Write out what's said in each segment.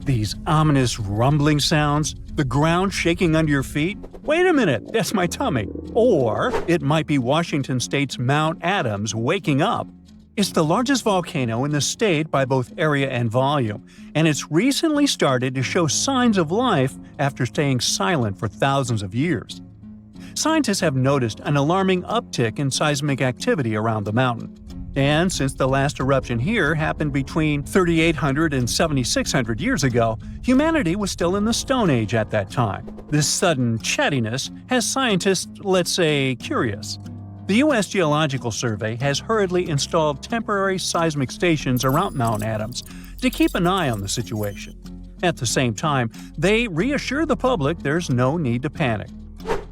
These ominous rumbling sounds, the ground shaking under your feet. Wait a minute, that's my tummy. Or it might be Washington State's Mount Adams waking up. It's the largest volcano in the state by both area and volume, and it's recently started to show signs of life after staying silent for thousands of years. Scientists have noticed an alarming uptick in seismic activity around the mountain. And since the last eruption here happened between 3,800 and 7,600 years ago, humanity was still in the Stone Age at that time. This sudden chattiness has scientists, let's say, curious. The U.S. Geological Survey has hurriedly installed temporary seismic stations around Mount Adams to keep an eye on the situation. At the same time, they reassure the public there's no need to panic.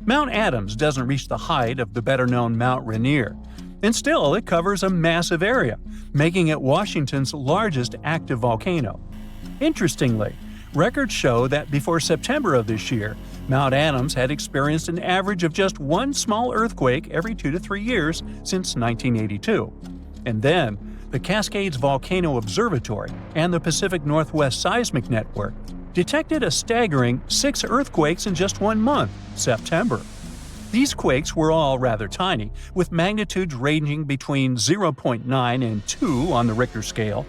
Mount Adams doesn't reach the height of the better-known Mount Rainier, and still it covers a massive area, making it Washington's largest active volcano. Interestingly, records show that before September of this year, Mount Adams had experienced an average of just one small earthquake every 2 to 3 years since 1982. And then, the Cascades Volcano Observatory and the Pacific Northwest Seismic Network detected a staggering 6 earthquakes in just 1 month, September. These quakes were all rather tiny, with magnitudes ranging between 0.9 and 2 on the Richter scale.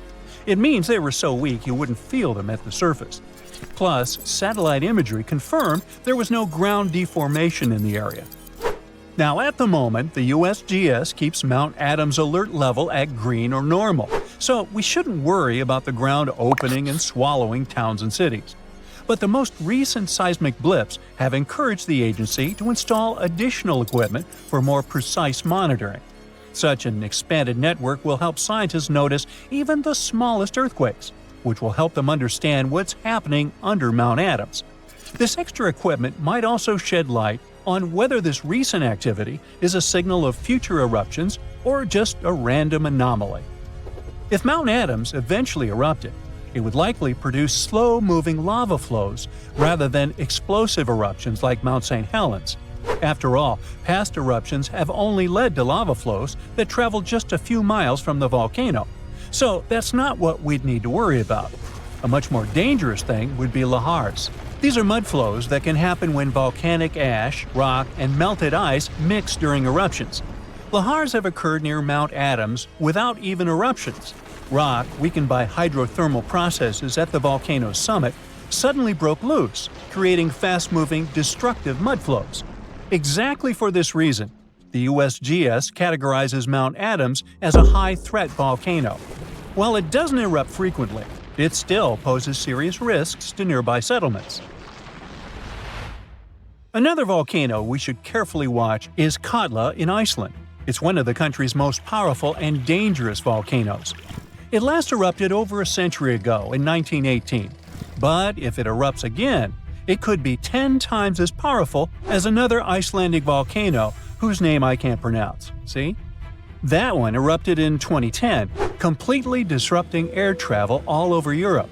It means they were so weak you wouldn't feel them at the surface. Plus, satellite imagery confirmed there was no ground deformation in the area. Now, at the moment, the USGS keeps Mount Adams' alert level at green or normal, so we shouldn't worry about the ground opening and swallowing towns and cities. But the most recent seismic blips have encouraged the agency to install additional equipment for more precise monitoring. Such an expanded network will help scientists notice even the smallest earthquakes, which will help them understand what's happening under Mount Adams. This extra equipment might also shed light on whether this recent activity is a signal of future eruptions or just a random anomaly. If Mount Adams eventually erupted, it would likely produce slow-moving lava flows rather than explosive eruptions like Mount St. Helens. After all, past eruptions have only led to lava flows that travel just a few miles from the volcano, so that's not what we'd need to worry about. A much more dangerous thing would be lahars. These are mud flows that can happen when volcanic ash, rock, and melted ice mix during eruptions. Lahars have occurred near Mount Adams without even eruptions. Rock, weakened by hydrothermal processes at the volcano's summit, suddenly broke loose, creating fast-moving, destructive mud flows. Exactly for this reason, the USGS categorizes Mount Adams as a high-threat volcano. While it doesn't erupt frequently, it still poses serious risks to nearby settlements. Another volcano we should carefully watch is Katla in Iceland. It's one of the country's most powerful and dangerous volcanoes. It last erupted over a century ago in 1918, but if it erupts again, it could be 10 times as powerful as another Icelandic volcano whose name I can't pronounce. See? That one erupted in 2010, completely disrupting air travel all over Europe.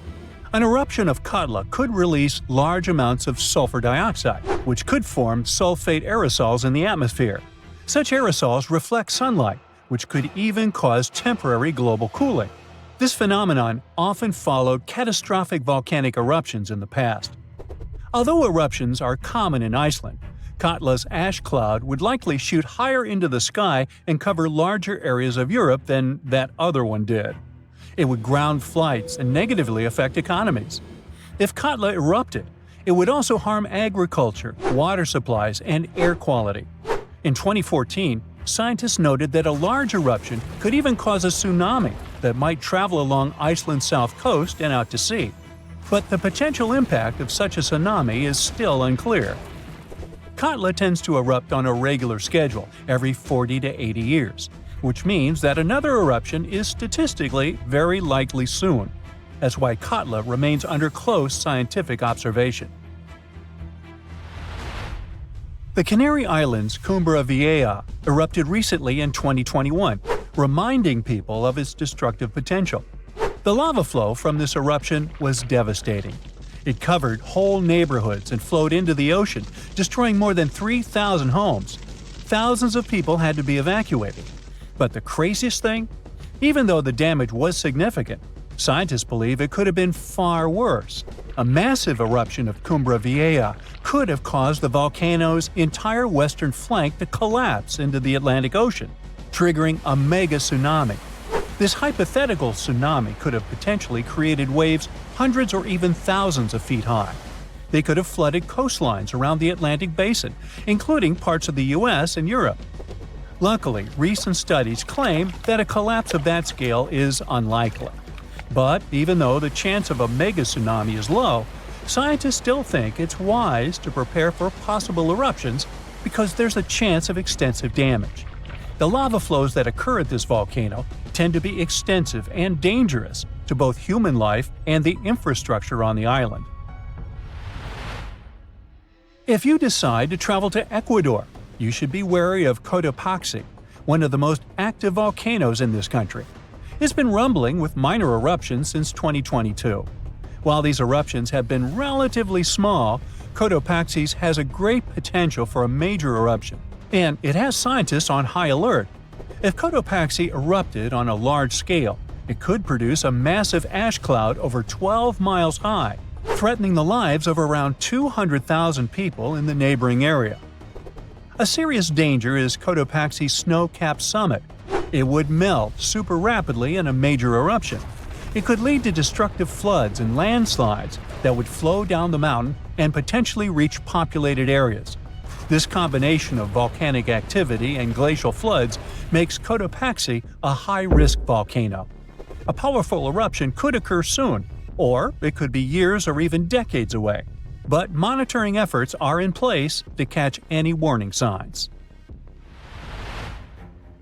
An eruption of Katla could release large amounts of sulfur dioxide, which could form sulfate aerosols in the atmosphere. Such aerosols reflect sunlight, which could even cause temporary global cooling. This phenomenon often followed catastrophic volcanic eruptions in the past. Although eruptions are common in Iceland, Katla's ash cloud would likely shoot higher into the sky and cover larger areas of Europe than that other one did. It would ground flights and negatively affect economies. If Katla erupted, it would also harm agriculture, water supplies, and air quality. In 2014, scientists noted that a large eruption could even cause a tsunami that might travel along Iceland's south coast and out to sea. But the potential impact of such a tsunami is still unclear. Katla tends to erupt on a regular schedule every 40 to 80 years, which means that another eruption is statistically very likely soon. That's why Katla remains under close scientific observation. The Canary Islands' Cumbre Vieja erupted recently in 2021, reminding people of its destructive potential. The lava flow from this eruption was devastating. It covered whole neighborhoods and flowed into the ocean, destroying more than 3,000 homes. Thousands of people had to be evacuated. But the craziest thing? Even though the damage was significant, Scientists believe it could have been far worse. A massive eruption of Cumbre Vieja could have caused the volcano's entire western flank to collapse into the Atlantic Ocean, triggering a mega tsunami. This hypothetical tsunami could have potentially created waves hundreds or even thousands of feet high. They could have flooded coastlines around the Atlantic basin, including parts of the US and Europe. Luckily, recent studies claim that a collapse of that scale is unlikely. But even though the chance of a mega tsunami is low, scientists still think it's wise to prepare for possible eruptions because there's a chance of extensive damage. The lava flows that occur at this volcano tend to be extensive and dangerous to both human life and the infrastructure on the island. If you decide to travel to Ecuador, you should be wary of Cotopaxi, one of the most active volcanoes in this country. It's been rumbling with minor eruptions since 2022. While these eruptions have been relatively small, Cotopaxi has a great potential for a major eruption, and it has scientists on high alert. If Cotopaxi erupted on a large scale, it could produce a massive ash cloud over 12 miles high, threatening the lives of around 200,000 people in the neighboring area. A serious danger is Cotopaxi's snow-capped summit. It would melt super rapidly in a major eruption. It could lead to destructive floods and landslides that would flow down the mountain and potentially reach populated areas. This combination of volcanic activity and glacial floods makes Cotopaxi a high-risk volcano. A powerful eruption could occur soon, or it could be years or even decades away. But monitoring efforts are in place to catch any warning signs.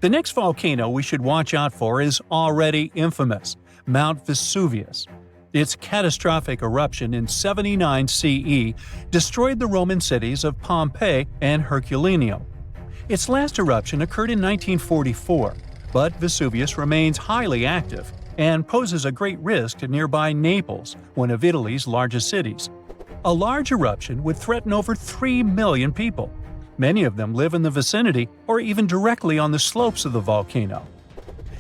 The next volcano we should watch out for is already infamous, Mount Vesuvius. Its catastrophic eruption in 79 CE destroyed the Roman cities of Pompeii and Herculaneum. Its last eruption occurred in 1944, but Vesuvius remains highly active and poses a great risk to nearby Naples, one of Italy's largest cities. A large eruption would threaten over 3 million people. Many of them live in the vicinity or even directly on the slopes of the volcano.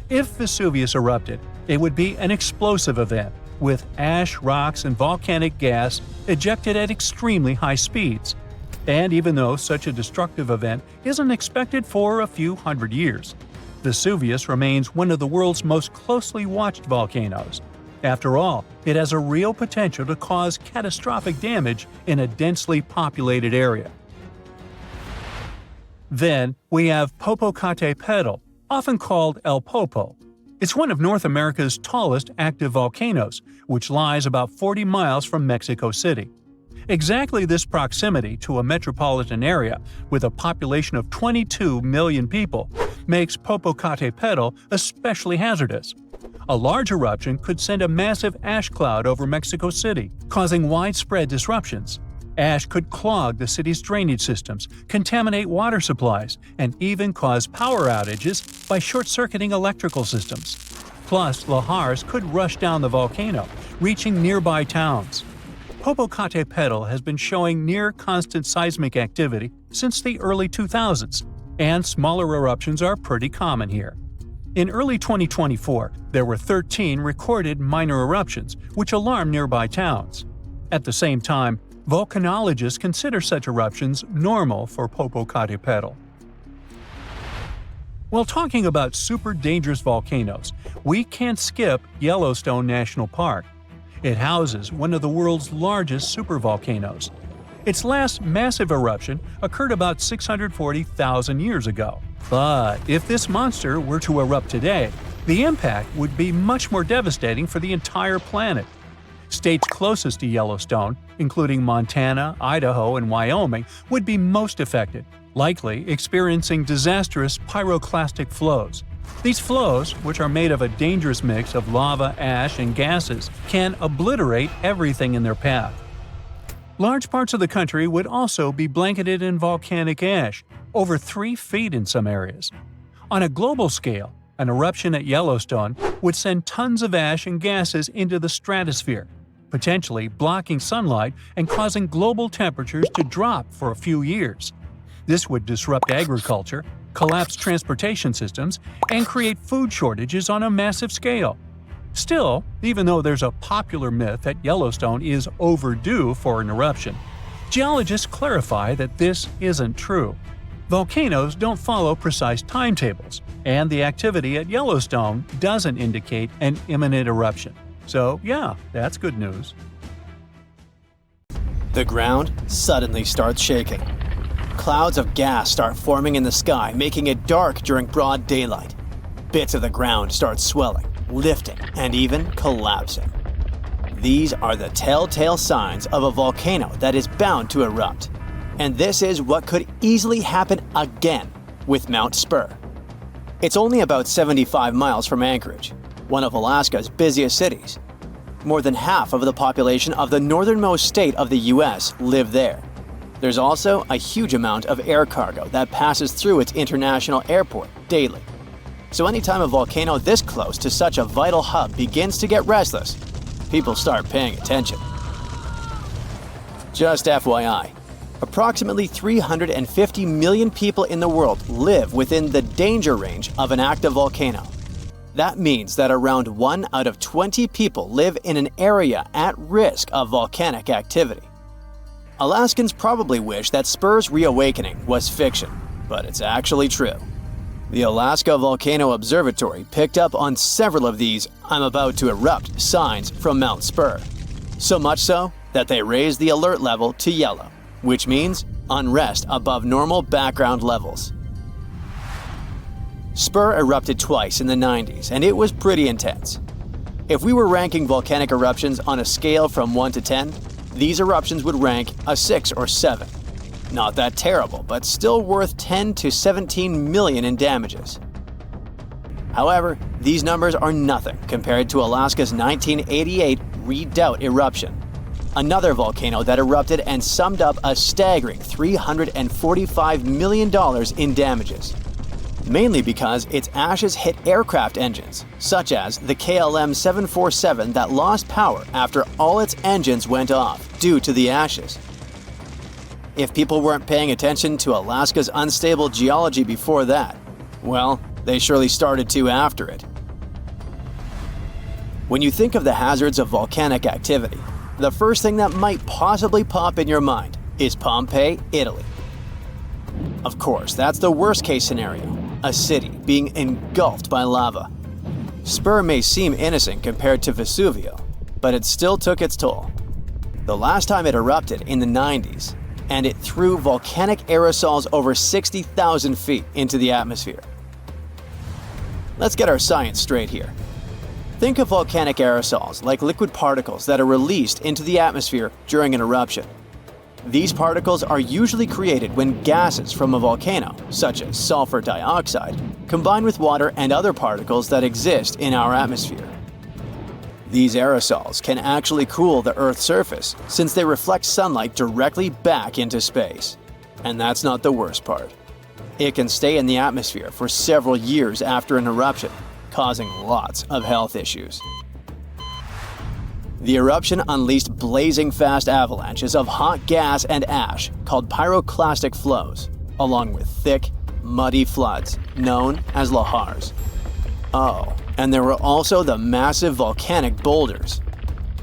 If Vesuvius erupted, it would be an explosive event, with ash, rocks, and volcanic gas ejected at extremely high speeds. And even though such a destructive event isn't expected for a few hundred years, Vesuvius remains one of the world's most closely watched volcanoes. After all, it has a real potential to cause catastrophic damage in a densely populated area. Then, we have Popocatépetl, often called El Popo. It's one of North America's tallest active volcanoes, which lies about 40 miles from Mexico City. Exactly this proximity to a metropolitan area with a population of 22 million people makes Popocatépetl especially hazardous. A large eruption could send a massive ash cloud over Mexico City, causing widespread disruptions. Ash could clog the city's drainage systems, contaminate water supplies, and even cause power outages by short-circuiting electrical systems. Plus, lahars could rush down the volcano, reaching nearby towns. Popocatépetl has been showing near-constant seismic activity since the early 2000s, and smaller eruptions are pretty common here. In early 2024, there were 13 recorded minor eruptions, which alarmed nearby towns. At the same time, volcanologists consider such eruptions normal for Popocatépetl. While talking about super dangerous volcanoes, we can't skip Yellowstone National Park. It houses one of the world's largest supervolcanoes. Its last massive eruption occurred about 640,000 years ago. But if this monster were to erupt today, the impact would be much more devastating for the entire planet. States closest to Yellowstone, including Montana, Idaho, and Wyoming, would be most affected, likely experiencing disastrous pyroclastic flows. These flows, which are made of a dangerous mix of lava, ash, and gases, can obliterate everything in their path. Large parts of the country would also be blanketed in volcanic ash, over 3 feet in some areas. On a global scale, an eruption at Yellowstone would send tons of ash and gases into the stratosphere, potentially blocking sunlight and causing global temperatures to drop for a few years. This would disrupt agriculture, collapse transportation systems, and create food shortages on a massive scale. Still, even though there's a popular myth that Yellowstone is overdue for an eruption, geologists clarify that this isn't true. Volcanoes don't follow precise timetables, and the activity at Yellowstone doesn't indicate an imminent eruption. So yeah, that's good news. The ground suddenly starts shaking. Clouds of gas start forming in the sky, making it dark during broad daylight. Bits of the ground start swelling, lifting, and even collapsing. These are the telltale signs of a volcano that is bound to erupt. And this is what could easily happen again with Mount Spur. It's only about 75 miles from Anchorage, one of Alaska's busiest cities. More than half of the population of the northernmost state of the US live there. There's also a huge amount of air cargo that passes through its international airport daily. So anytime a volcano this close to such a vital hub begins to get restless, people start paying attention. Just FYI, approximately 350 million people in the world live within the danger range of an active volcano. That means that around 1 out of 20 people live in an area at risk of volcanic activity. Alaskans probably wish that Spur's reawakening was fiction, but it's actually true. The Alaska Volcano Observatory picked up on several of these "I'm about to erupt" signs from Mount Spur. So much so that they raised the alert level to yellow, which means unrest above normal background levels. Spur erupted twice in the 90s, and it was pretty intense. If we were ranking volcanic eruptions on a scale from 1 to 10, these eruptions would rank a 6 or 7. Not that terrible, but still worth 10 to 17 million in damages. However, these numbers are nothing compared to Alaska's 1988 Redoubt eruption, another volcano that erupted and summed up a staggering $345 million in damages. Mainly because its ashes hit aircraft engines, such as the KLM 747 that lost power after all its engines went off due to the ashes. If people weren't paying attention to Alaska's unstable geology before that, well, they surely started to after it. When you think of the hazards of volcanic activity, the first thing that might possibly pop in your mind is Pompeii, Italy. Of course, that's the worst-case scenario, a city being engulfed by lava. Spur may seem innocent compared to Vesuvio, but it still took its toll. The last time it erupted in the 90s, and it threw volcanic aerosols over 60,000 feet into the atmosphere. Let's get our science straight here. Think of volcanic aerosols like liquid particles that are released into the atmosphere during an eruption. These particles are usually created when gases from a volcano, such as sulfur dioxide, combine with water and other particles that exist in our atmosphere. These aerosols can actually cool the Earth's surface since they reflect sunlight directly back into space. And that's not the worst part. It can stay in the atmosphere for several years after an eruption, causing lots of health issues. The eruption unleashed blazing fast avalanches of hot gas and ash called pyroclastic flows, along with thick, muddy floods known as lahars. Oh, and there were also the massive volcanic boulders.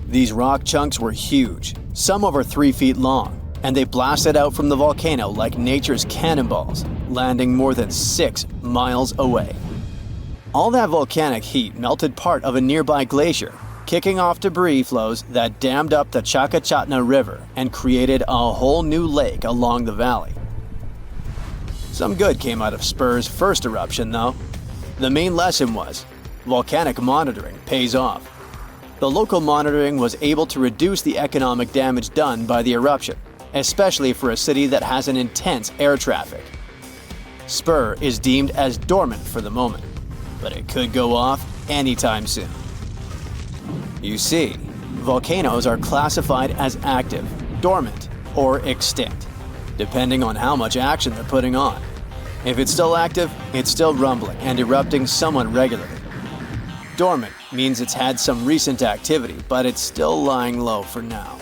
These rock chunks were huge, some over 3 feet long, and they blasted out from the volcano like nature's cannonballs, landing more than 6 miles away. All that volcanic heat melted part of a nearby glacier, kicking off debris flows that dammed up the Chakachatna River and created a whole new lake along the valley. Some good came out of Spur's first eruption, though. The main lesson was, volcanic monitoring pays off. The local monitoring was able to reduce the economic damage done by the eruption, especially for a city that has an intense air traffic. Spur is deemed as dormant for the moment, but it could go off anytime soon. You see, volcanoes are classified as active, dormant, or extinct, depending on how much action they're putting on. If it's still active, it's still rumbling and erupting somewhat regularly. Dormant means it's had some recent activity, but it's still lying low for now.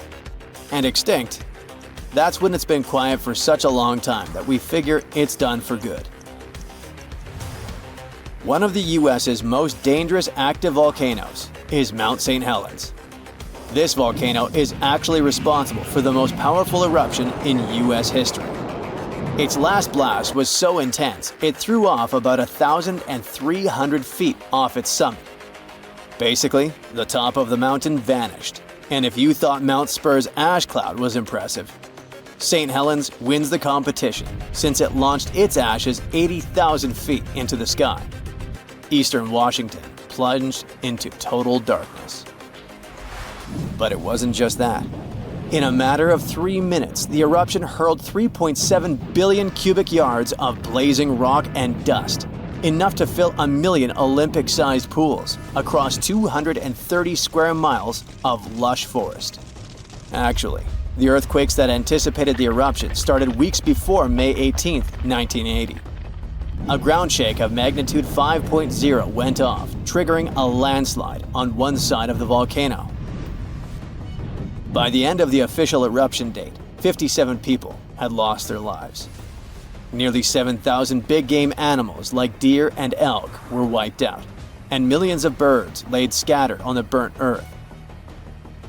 And extinct, that's when it's been quiet for such a long time that we figure it's done for good. One of the US's most dangerous active volcanoes is Mount St. Helens. This volcano is actually responsible for the most powerful eruption in U.S. history. Its last blast was so intense, it threw off about 1,300 feet off its summit. Basically, the top of the mountain vanished, and if you thought Mount Spur's ash cloud was impressive, St. Helens wins the competition since it launched its ashes 80,000 feet into the sky. Eastern Washington plunged into total darkness. But it wasn't just that. In a matter of 3 minutes, the eruption hurled 3.7 billion cubic yards of blazing rock and dust, enough to fill 1 million Olympic-sized pools across 230 square miles of lush forest. Actually, the earthquakes that anticipated the eruption started weeks before May 18, 1980. A ground shake of magnitude 5.0 went off, triggering a landslide on one side of the volcano. By the end of the official eruption date, 57 people had lost their lives. Nearly 7,000 big-game animals like deer and elk were wiped out, and millions of birds laid scattered on the burnt earth.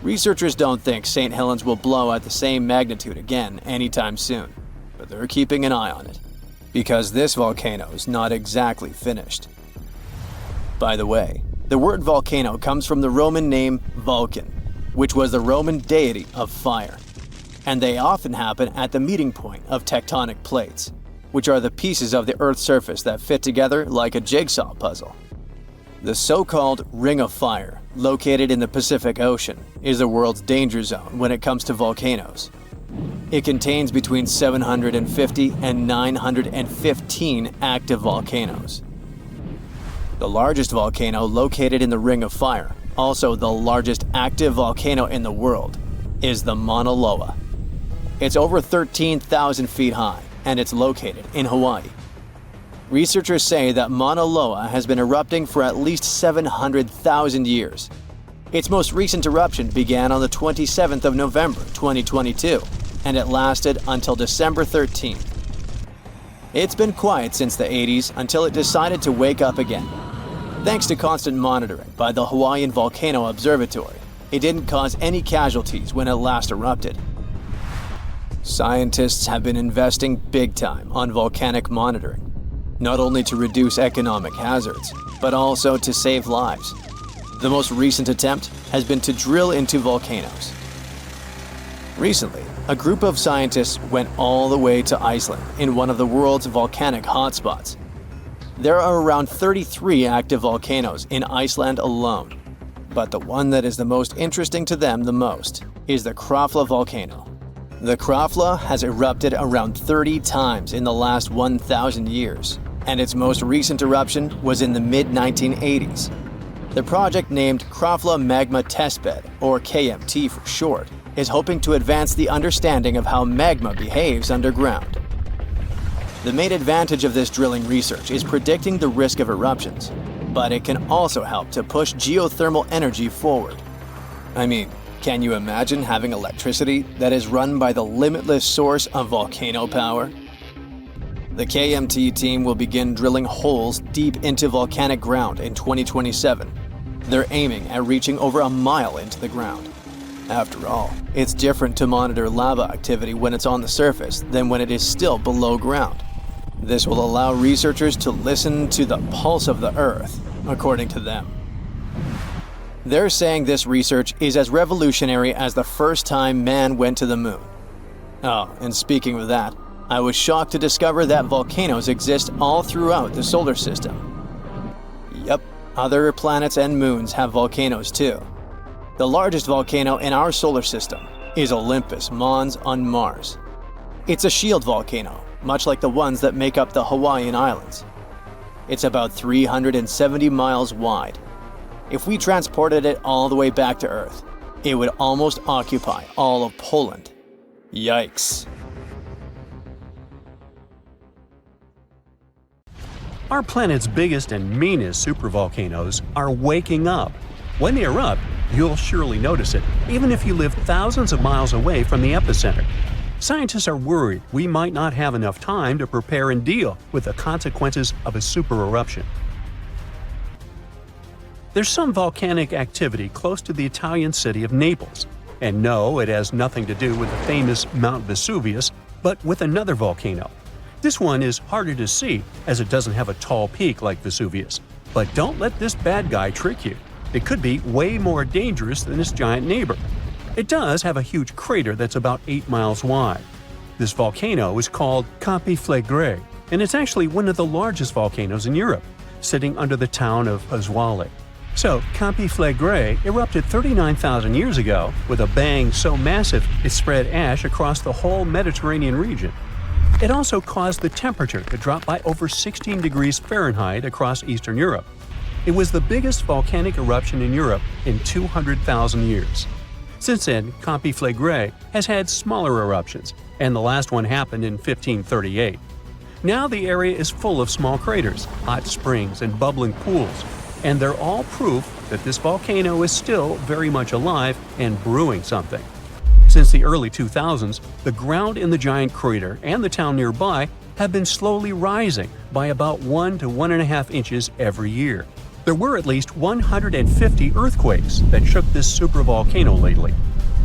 Researchers don't think St. Helens will blow at the same magnitude again anytime soon, but they're keeping an eye on it, because this volcano is not exactly finished. By the way, the word volcano comes from the Roman name Vulcan, which was the Roman deity of fire, and they often happen at the meeting point of tectonic plates, which are the pieces of the Earth's surface that fit together like a jigsaw puzzle. The so-called Ring of Fire, located in the Pacific Ocean, is the world's danger zone when it comes to volcanoes. It contains between 750 and 915 active volcanoes. The largest volcano located in the Ring of Fire, also the largest active volcano in the world, is the Mauna Loa. It's over 13,000 feet high, and it's located in Hawaii. Researchers say that Mauna Loa has been erupting for at least 700,000 years. Its most recent eruption began on the 27th of November 2022, and it lasted until December 13th. It's been quiet since the 80s until it decided to wake up again. Thanks to constant monitoring by the Hawaiian Volcano Observatory, it didn't cause any casualties when it last erupted. Scientists have been investing big time on volcanic monitoring, not only to reduce economic hazards, but also to save lives. The most recent attempt has been to drill into volcanoes. Recently, a group of scientists went all the way to Iceland in one of the world's volcanic hotspots. There are around 33 active volcanoes in Iceland alone, but the one that is the most interesting to them the most is the Krafla volcano. The Krafla has erupted around 30 times in the last 1,000 years, and its most recent eruption was in the mid-1980s. The project named Krafla Magma Testbed, or KMT for short, is hoping to advance the understanding of how magma behaves underground. The main advantage of this drilling research is predicting the risk of eruptions, but it can also help to push geothermal energy forward. I mean, can you imagine having electricity that is run by the limitless source of volcano power? The KMT team will begin drilling holes deep into volcanic ground in 2027. They're aiming at reaching over a mile into the ground. After all, it's different to monitor lava activity when it's on the surface than when it is still below ground. This will allow researchers to listen to the pulse of the Earth, according to them. They're saying this research is as revolutionary as the first time man went to the moon. Oh, and speaking of that, I was shocked to discover that volcanoes exist all throughout the solar system. Yep, other planets and moons have volcanoes too. The largest volcano in our solar system is Olympus Mons on Mars. It's a shield volcano, much like the ones that make up the Hawaiian Islands. It's about 370 miles wide. If we transported it all the way back to Earth, it would almost occupy all of Poland. Yikes. Our planet's biggest and meanest supervolcanoes are waking up. When they erupt, you'll surely notice it, even if you live thousands of miles away from the epicenter. Scientists are worried we might not have enough time to prepare and deal with the consequences of a super eruption. There's some volcanic activity close to the Italian city of Naples. And no, it has nothing to do with the famous Mount Vesuvius, but with another volcano. This one is harder to see as it doesn't have a tall peak like Vesuvius. But don't let this bad guy trick you. It could be way more dangerous than its giant neighbor. It does have a huge crater that's about 8 miles wide. This volcano is called Campi Flegrei, and it's actually one of the largest volcanoes in Europe, sitting under the town of Pasquale. So, Campi Flegrei erupted 39,000 years ago with a bang so massive it spread ash across the whole Mediterranean region. It also caused the temperature to drop by over 16 degrees Fahrenheit across Eastern Europe. It was the biggest volcanic eruption in Europe in 200,000 years. Since then, Campi Flegrei has had smaller eruptions, and the last one happened in 1538. Now the area is full of small craters, hot springs, and bubbling pools, and they're all proof that this volcano is still very much alive and brewing something. Since the early 2000s, the ground in the giant crater and the town nearby have been slowly rising by about 1 to 1.5 inches every year. There were at least 150 earthquakes that shook this supervolcano lately.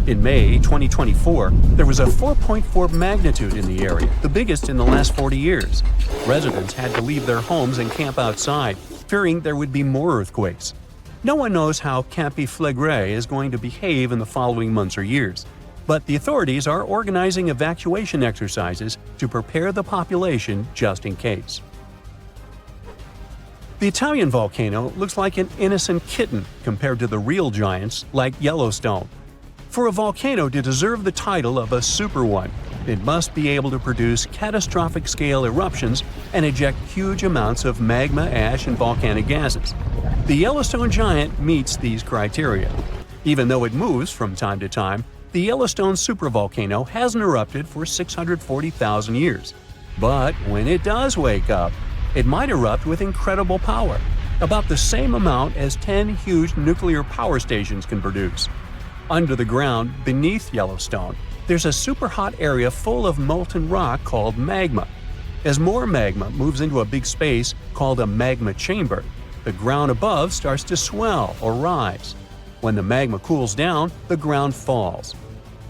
In May 2024, there was a 4.4 magnitude in the area, the biggest in the last 40 years. Residents had to leave their homes and camp outside, fearing there would be more earthquakes. No one knows how Campi Flegrei is going to behave in the following months or years, but the authorities are organizing evacuation exercises to prepare the population just in case. The Italian volcano looks like an innocent kitten compared to the real giants like Yellowstone. For a volcano to deserve the title of a super one, it must be able to produce catastrophic-scale eruptions and eject huge amounts of magma, ash, and volcanic gases. The Yellowstone giant meets these criteria. Even though it moves from time to time, the Yellowstone supervolcano hasn't erupted for 640,000 years. But when it does wake up, it might erupt with incredible power, about the same amount as 10 huge nuclear power stations can produce. Under the ground, beneath Yellowstone, there's a super hot area full of molten rock called magma. As more magma moves into a big space called a magma chamber, the ground above starts to swell or rise. When the magma cools down, the ground falls.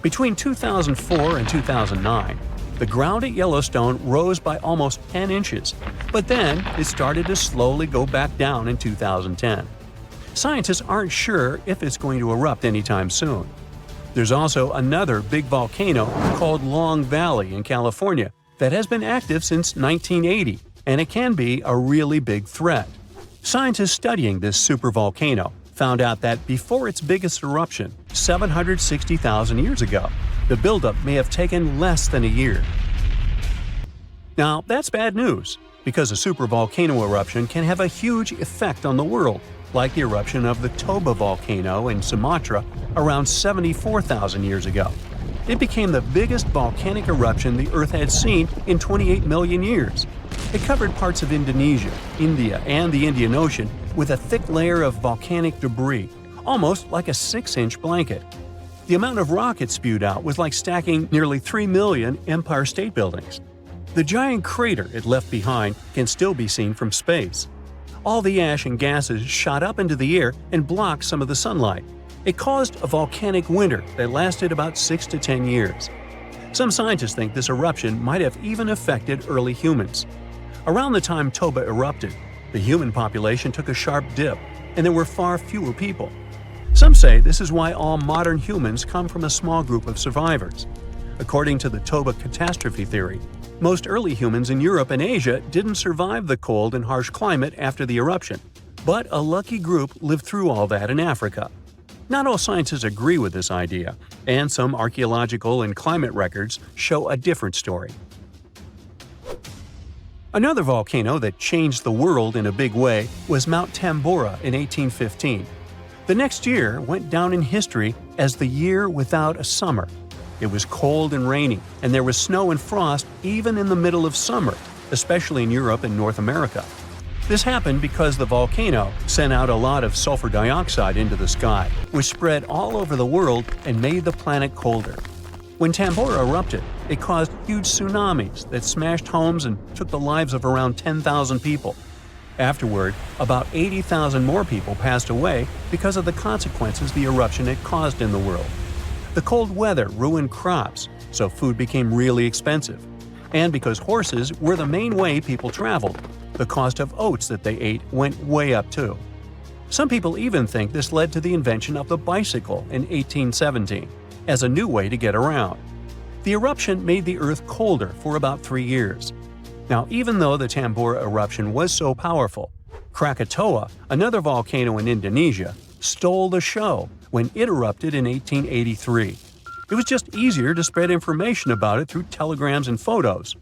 Between 2004 and 2009, the ground at Yellowstone rose by almost 10 inches, but then it started to slowly go back down in 2010. Scientists aren't sure if it's going to erupt anytime soon. There's also another big volcano called Long Valley in California that has been active since 1980, and it can be a really big threat. Scientists studying this supervolcano found out that before its biggest eruption, 760,000 years ago, the buildup may have taken less than a year. Now, that's bad news, because a supervolcano eruption can have a huge effect on the world, like the eruption of the Toba volcano in Sumatra around 74,000 years ago. It became the biggest volcanic eruption the Earth had seen in 28 million years. It covered parts of Indonesia, India, and the Indian Ocean with a thick layer of volcanic debris, almost like a 6-inch blanket. The amount of rock it spewed out was like stacking nearly 3 million Empire State Buildings. The giant crater it left behind can still be seen from space. All the ash and gases shot up into the air and blocked some of the sunlight. It caused a volcanic winter that lasted about 6 to 10 years. Some scientists think this eruption might have even affected early humans. Around the time Toba erupted, the human population took a sharp dip, and there were far fewer people. Some say this is why all modern humans come from a small group of survivors. According to the Toba catastrophe theory, most early humans in Europe and Asia didn't survive the cold and harsh climate after the eruption, but a lucky group lived through all that in Africa. Not all scientists agree with this idea, and some archaeological and climate records show a different story. Another volcano that changed the world in a big way was Mount Tambora in 1815. The next year went down in history as the year without a summer. It was cold and rainy, and there was snow and frost even in the middle of summer, especially in Europe and North America. This happened because the volcano sent out a lot of sulfur dioxide into the sky, which spread all over the world and made the planet colder. When Tambora erupted, it caused huge tsunamis that smashed homes and took the lives of around 10,000 people. Afterward, about 80,000 more people passed away because of the consequences the eruption had caused in the world. The cold weather ruined crops, so food became really expensive. And because horses were the main way people traveled, the cost of oats that they ate went way up too. Some people even think this led to the invention of the bicycle in 1817 as a new way to get around. The eruption made the Earth colder for about 3 years. Now, even though the Tambora eruption was so powerful, Krakatoa, another volcano in Indonesia, stole the show when it erupted in 1883. It was just easier to spread information about it through telegrams and photos.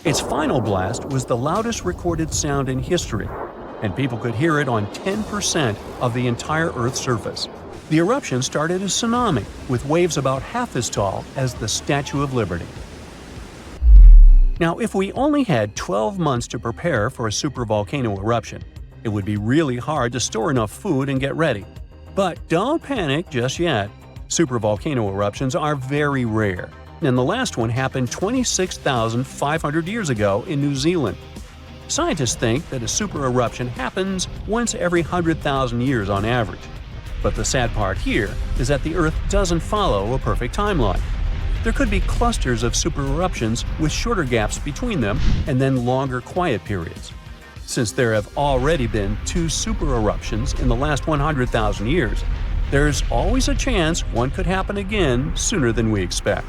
Its final blast was the loudest recorded sound in history, and people could hear it on 10% of the entire Earth's surface. The eruption started a tsunami with waves about half as tall as the Statue of Liberty. Now, if we only had 12 months to prepare for a supervolcano eruption, it would be really hard to store enough food and get ready. But don't panic just yet. Supervolcano eruptions are very rare, and the last one happened 26,500 years ago in New Zealand. Scientists think that a super eruption happens once every 100,000 years on average. But the sad part here is that the Earth doesn't follow a perfect timeline. There could be clusters of super eruptions with shorter gaps between them and then longer quiet periods. Since there have already been 2 super eruptions in the last 100,000 years, there's always a chance one could happen again sooner than we expect.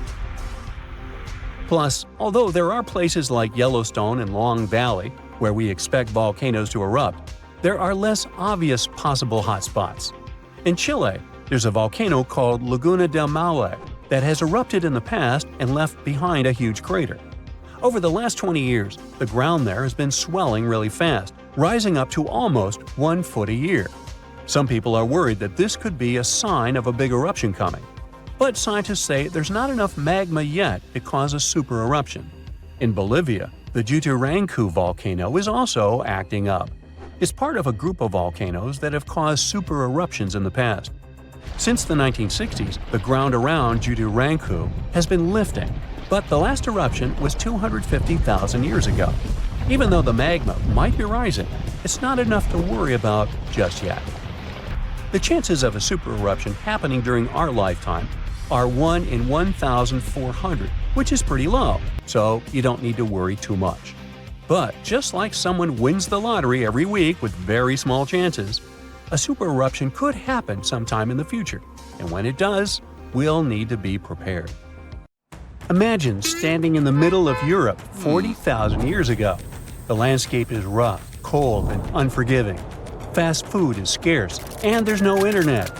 Plus, although there are places like Yellowstone and Long Valley where we expect volcanoes to erupt, there are less obvious possible hotspots. In Chile, there's a volcano called Laguna del Maule that has erupted in the past and left behind a huge crater. Over the last 20 years, the ground there has been swelling really fast, rising up to almost 1 foot a year. Some people are worried that this could be a sign of a big eruption coming. But scientists say there's not enough magma yet to cause a super eruption. In Bolivia, the Juturancu volcano is also acting up. It's part of a group of volcanoes that have caused super eruptions in the past. Since the 1960s, the ground around Juturancu has been lifting, but the last eruption was 250,000 years ago. Even though the magma might be rising, it's not enough to worry about just yet. The chances of a super eruption happening during our lifetime are 1 in 1,400, which is pretty low, so you don't need to worry too much. But just like someone wins the lottery every week with very small chances, a super eruption could happen sometime in the future, and when it does, we'll need to be prepared. Imagine standing in the middle of Europe 40,000 years ago. The landscape is rough, cold, and unforgiving. Fast food is scarce, and there's no internet.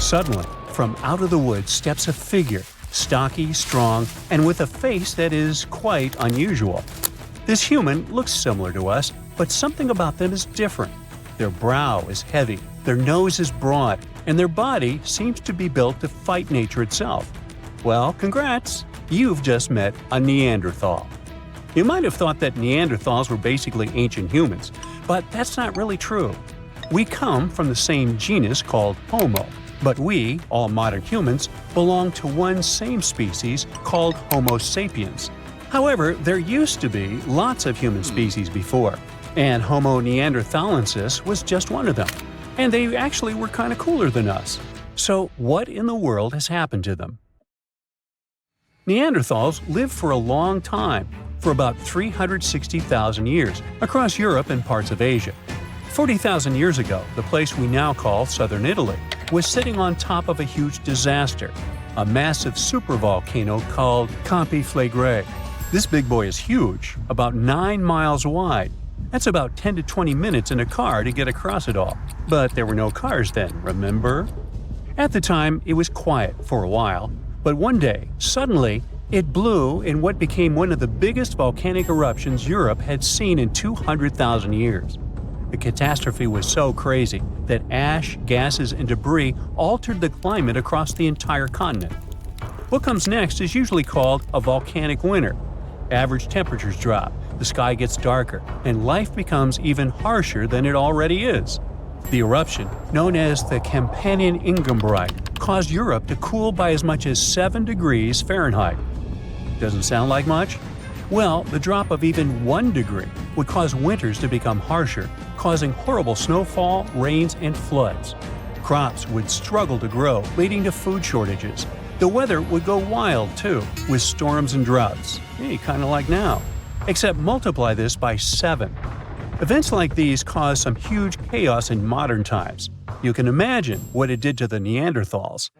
Suddenly, from out of the woods steps a figure, stocky, strong, and with a face that is quite unusual. This human looks similar to us, but something about them is different. Their brow is heavy, their nose is broad, and their body seems to be built to fight nature itself. Well, congrats! You've just met a Neanderthal. You might have thought that Neanderthals were basically ancient humans, but that's not really true. We come from the same genus called Homo, but we, all modern humans, belong to one same species called Homo sapiens. However, there used to be lots of human species before, and Homo neanderthalensis was just one of them. And they actually were kind of cooler than us. So what in the world has happened to them? Neanderthals lived for a long time, for about 360,000 years, across Europe and parts of Asia. 40,000 years ago, the place we now call southern Italy was sitting on top of a huge disaster, a massive supervolcano called Campi Flegrei. This big boy is huge, about 9 miles wide. That's about 10 to 20 minutes in a car to get across it all. But there were no cars then, remember? At the time, it was quiet for a while, but one day, suddenly, it blew in what became one of the biggest volcanic eruptions Europe had seen in 200,000 years. The catastrophe was so crazy that ash, gases, and debris altered the climate across the entire continent. What comes next is usually called a volcanic winter. Average temperatures drop, the sky gets darker, and life becomes even harsher than it already is. The eruption, known as the Campanian Ingumbrite, caused Europe to cool by as much as 7 degrees Fahrenheit. Doesn't sound like much? Well, the drop of even 1 degree would cause winters to become harsher, causing horrible snowfall, rains, and floods. Crops would struggle to grow, leading to food shortages. The weather would go wild, too, with storms and droughts. Kind of like now. Except multiply this by 7. Events like these caused some huge chaos in modern times. You can imagine what it did to the Neanderthals.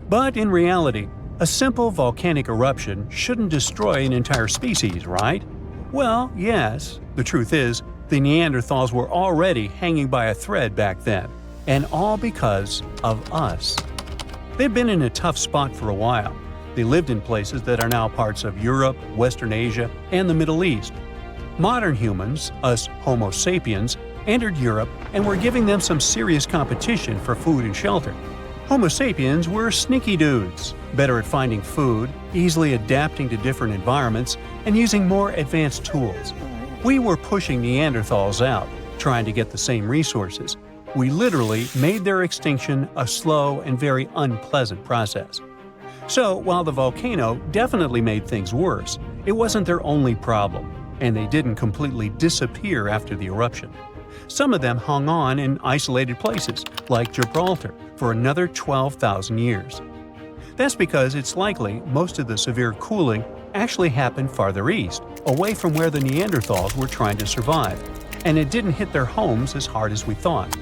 But in reality, a simple volcanic eruption shouldn't destroy an entire species, right? Well, yes. The truth is, the Neanderthals were already hanging by a thread back then, and all because of us. They've been in a tough spot for a while. They lived in places that are now parts of Europe, Western Asia, and the Middle East. Modern humans, us Homo sapiens, entered Europe and were giving them some serious competition for food and shelter. Homo sapiens were sneaky dudes, better at finding food, easily adapting to different environments, and using more advanced tools. We were pushing Neanderthals out, trying to get the same resources. We literally made their extinction a slow and very unpleasant process. So, while the volcano definitely made things worse, it wasn't their only problem, and they didn't completely disappear after the eruption. Some of them hung on in isolated places, like Gibraltar, for another 12,000 years. That's because it's likely most of the severe cooling actually happened farther east, away from where the Neanderthals were trying to survive, and it didn't hit their homes as hard as we thought.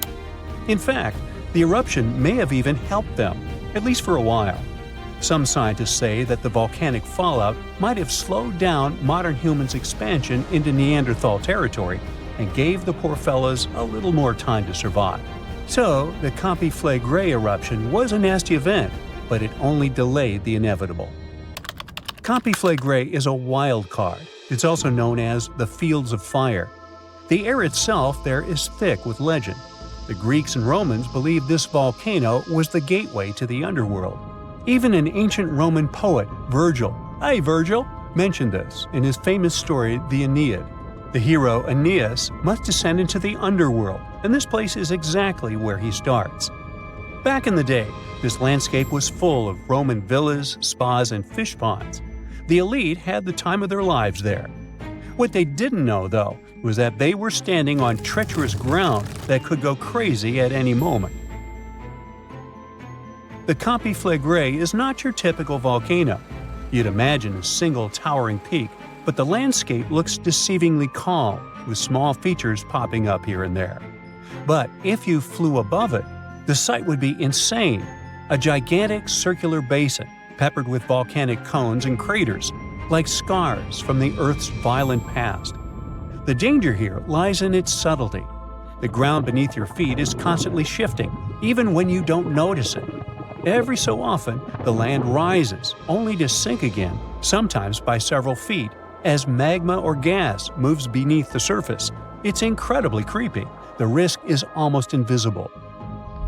In fact, the eruption may have even helped them, at least for a while. Some scientists say that the volcanic fallout might have slowed down modern humans' expansion into Neanderthal territory and gave the poor fellas a little more time to survive. So, the Campiflagre eruption was a nasty event, but it only delayed the inevitable. Campiflagre is a wild card. It's also known as the Fields of Fire. The air itself there is thick with legend. The Greeks and Romans believed this volcano was the gateway to the underworld. Even an ancient Roman poet, Virgil, mentioned this in his famous story, the Aeneid. The hero Aeneas must descend into the underworld, and this place is exactly where he starts. Back in the day, this landscape was full of Roman villas, spas, and fish ponds. The elite had the time of their lives there. What they didn't know, though, was that they were standing on treacherous ground that could go crazy at any moment. The Campiflagre is not your typical volcano. You'd imagine a single towering peak, but the landscape looks deceivingly calm, with small features popping up here and there. But if you flew above it, the sight would be insane. A gigantic circular basin, peppered with volcanic cones and craters, like scars from the Earth's violent past. The danger here lies in its subtlety. The ground beneath your feet is constantly shifting, even when you don't notice it. Every so often, the land rises, only to sink again, sometimes by several feet, as magma or gas moves beneath the surface. It's incredibly creepy. The risk is almost invisible.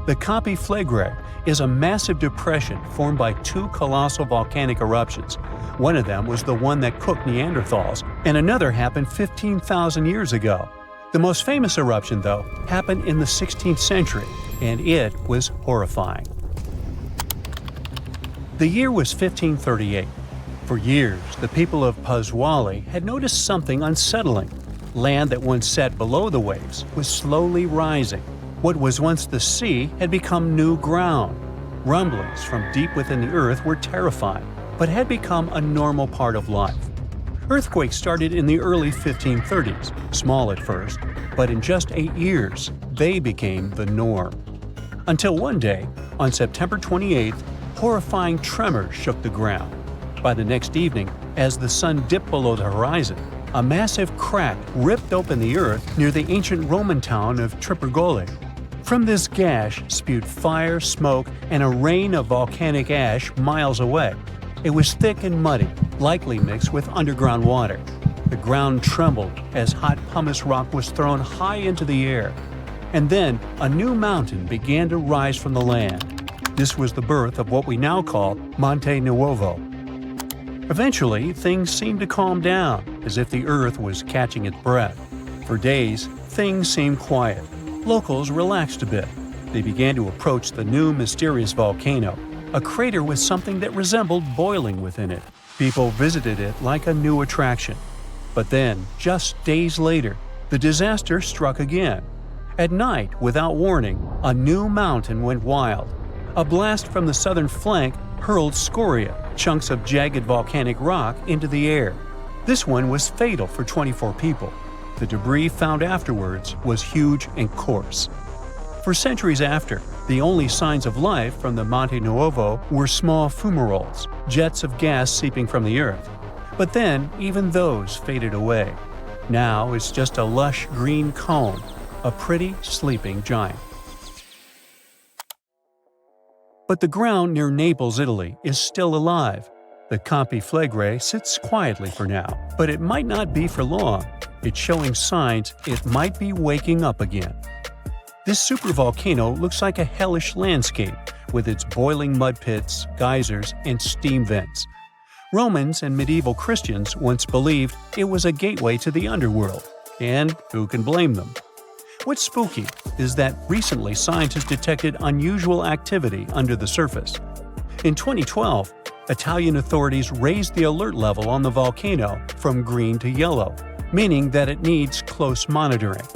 The Campiflagre is a massive depression formed by 2 colossal volcanic eruptions. One of them was the one that cooked Neanderthals, and another happened 15,000 years ago. The most famous eruption, though, happened in the 16th century, and it was horrifying. The year was 1538. For years, the people of Paswali had noticed something unsettling. Land that once sat below the waves was slowly rising. What was once the sea had become new ground. Rumblings from deep within the earth were terrifying, but had become a normal part of life. Earthquakes started in the early 1530s, small at first, but in just 8 years, they became the norm. Until one day, on September 28th, horrifying tremors shook the ground. By the next evening, as the sun dipped below the horizon, a massive crack ripped open the earth near the ancient Roman town of Trippergoli. From this gash spewed fire, smoke, and a rain of volcanic ash miles away. It was thick and muddy, likely mixed with underground water. The ground trembled as hot pumice rock was thrown high into the air. And then a new mountain began to rise from the land. This was the birth of what we now call Monte Nuovo. Eventually, things seemed to calm down, as if the earth was catching its breath. For days, things seemed quiet. Locals relaxed a bit. They began to approach the new mysterious volcano, a crater with something that resembled boiling within it. People visited it like a new attraction. But then, just days later, the disaster struck again. At night, without warning, a new mountain went wild. A blast from the southern flank hurled scoria, chunks of jagged volcanic rock, into the air. This one was fatal for 24 people. The debris found afterwards was huge and coarse. For centuries after, the only signs of life from the Monte Nuovo were small fumaroles, jets of gas seeping from the earth. But then, even those faded away. Now it's just a lush green cone, a pretty sleeping giant. But the ground near Naples, Italy, is still alive. The Campi Flegrei sits quietly for now, but it might not be for long. It's showing signs it might be waking up again. This supervolcano looks like a hellish landscape, with its boiling mud pits, geysers, and steam vents. Romans and medieval Christians once believed it was a gateway to the underworld, and who can blame them? What's spooky is that recently scientists detected unusual activity under the surface. In 2012, Italian authorities raised the alert level on the volcano from green to yellow, meaning that it needs close monitoring.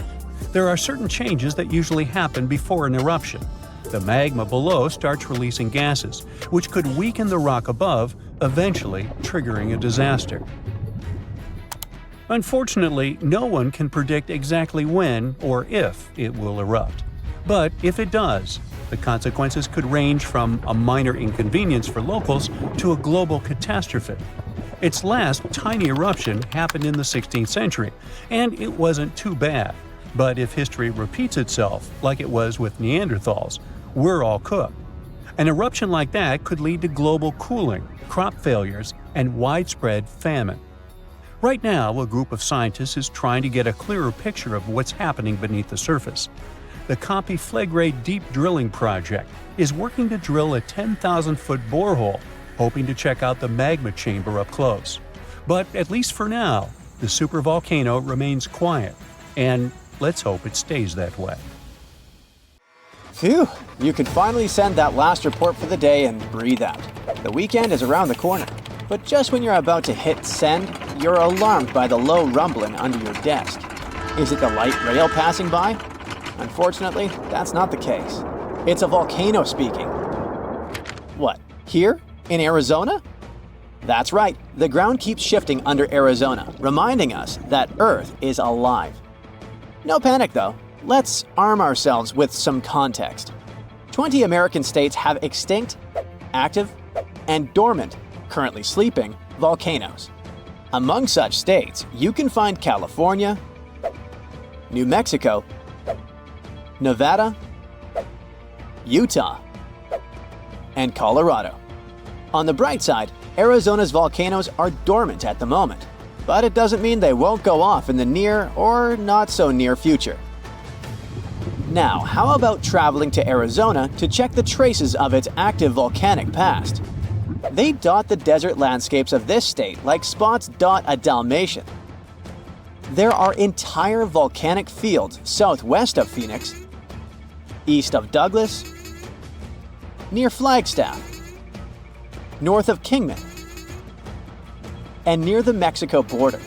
There are certain changes that usually happen before an eruption. The magma below starts releasing gases, which could weaken the rock above, eventually triggering a disaster. Unfortunately, no one can predict exactly when or if it will erupt. But if it does, the consequences could range from a minor inconvenience for locals to a global catastrophe. Its last tiny eruption happened in the 16th century, and it wasn't too bad. But if history repeats itself, like it was with Neanderthals, we're all cooked. An eruption like that could lead to global cooling, crop failures, and widespread famine. Right now, a group of scientists is trying to get a clearer picture of what's happening beneath the surface. The Campi Flegrei Deep Drilling Project is working to drill a 10,000-foot borehole, hoping to check out the magma chamber up close. But at least for now, the supervolcano remains quiet, and let's hope it stays that way. Phew, you could finally send that last report for the day and breathe out. The weekend is around the corner. But just when you're about to hit send, you're alarmed by the low rumbling under your desk. Is it the light rail passing by? Unfortunately, that's not the case. It's a volcano speaking. What, here? In Arizona? That's right, the ground keeps shifting under Arizona, reminding us that Earth is alive. No panic though. Let's arm ourselves with some context. 20 American states have extinct, active, and dormant, currently sleeping, volcanoes. Among such states, you can find California, New Mexico, Nevada, Utah, and Colorado. On the bright side, Arizona's volcanoes are dormant at the moment, but it doesn't mean they won't go off in the near or not so near future. Now, how about traveling to Arizona to check the traces of its active volcanic past? They dot the desert landscapes of this state like spots dot a Dalmatian. There are entire volcanic fields southwest of Phoenix, east of Douglas, near Flagstaff, north of Kingman, and near the Mexico border.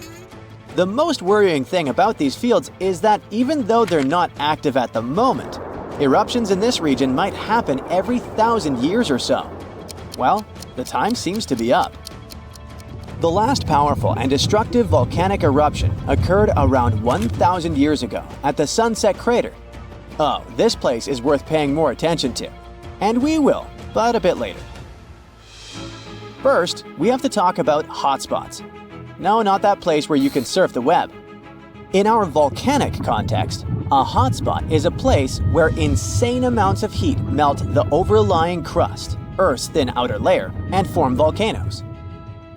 The most worrying thing about these fields is that even though they're not active at the moment, eruptions in this region might happen every 1,000 years or so. Well, the time seems to be up. The last powerful and destructive volcanic eruption occurred around 1,000 years ago at the Sunset Crater. Oh, this place is worth paying more attention to. And we will, but a bit later. First, we have to talk about hotspots. No, not that place where you can surf the web. In our volcanic context, a hotspot is a place where insane amounts of heat melt the overlying crust, Earth's thin outer layer, and form volcanoes.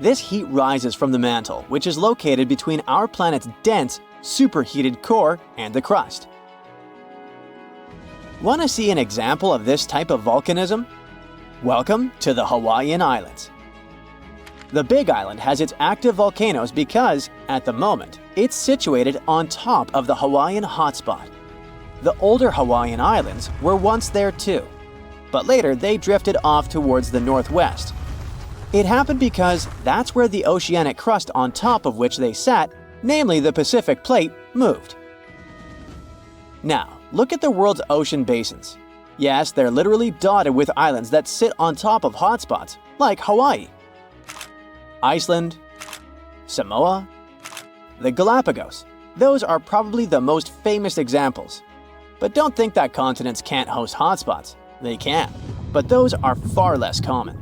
This heat rises from the mantle, which is located between our planet's dense, superheated core and the crust. Want to see an example of this type of volcanism? Welcome to the Hawaiian Islands. The Big Island has its active volcanoes because, at the moment, it's situated on top of the Hawaiian hotspot. The older Hawaiian Islands were once there too, but later they drifted off towards the northwest. It happened because that's where the oceanic crust on top of which they sat, namely the Pacific Plate, moved. Now, look at the world's ocean basins. Yes, they're literally dotted with islands that sit on top of hotspots, like Hawaii, Iceland, Samoa, the Galapagos. Those are probably the most famous examples. But don't think that continents can't host hotspots. They can, but those are far less common.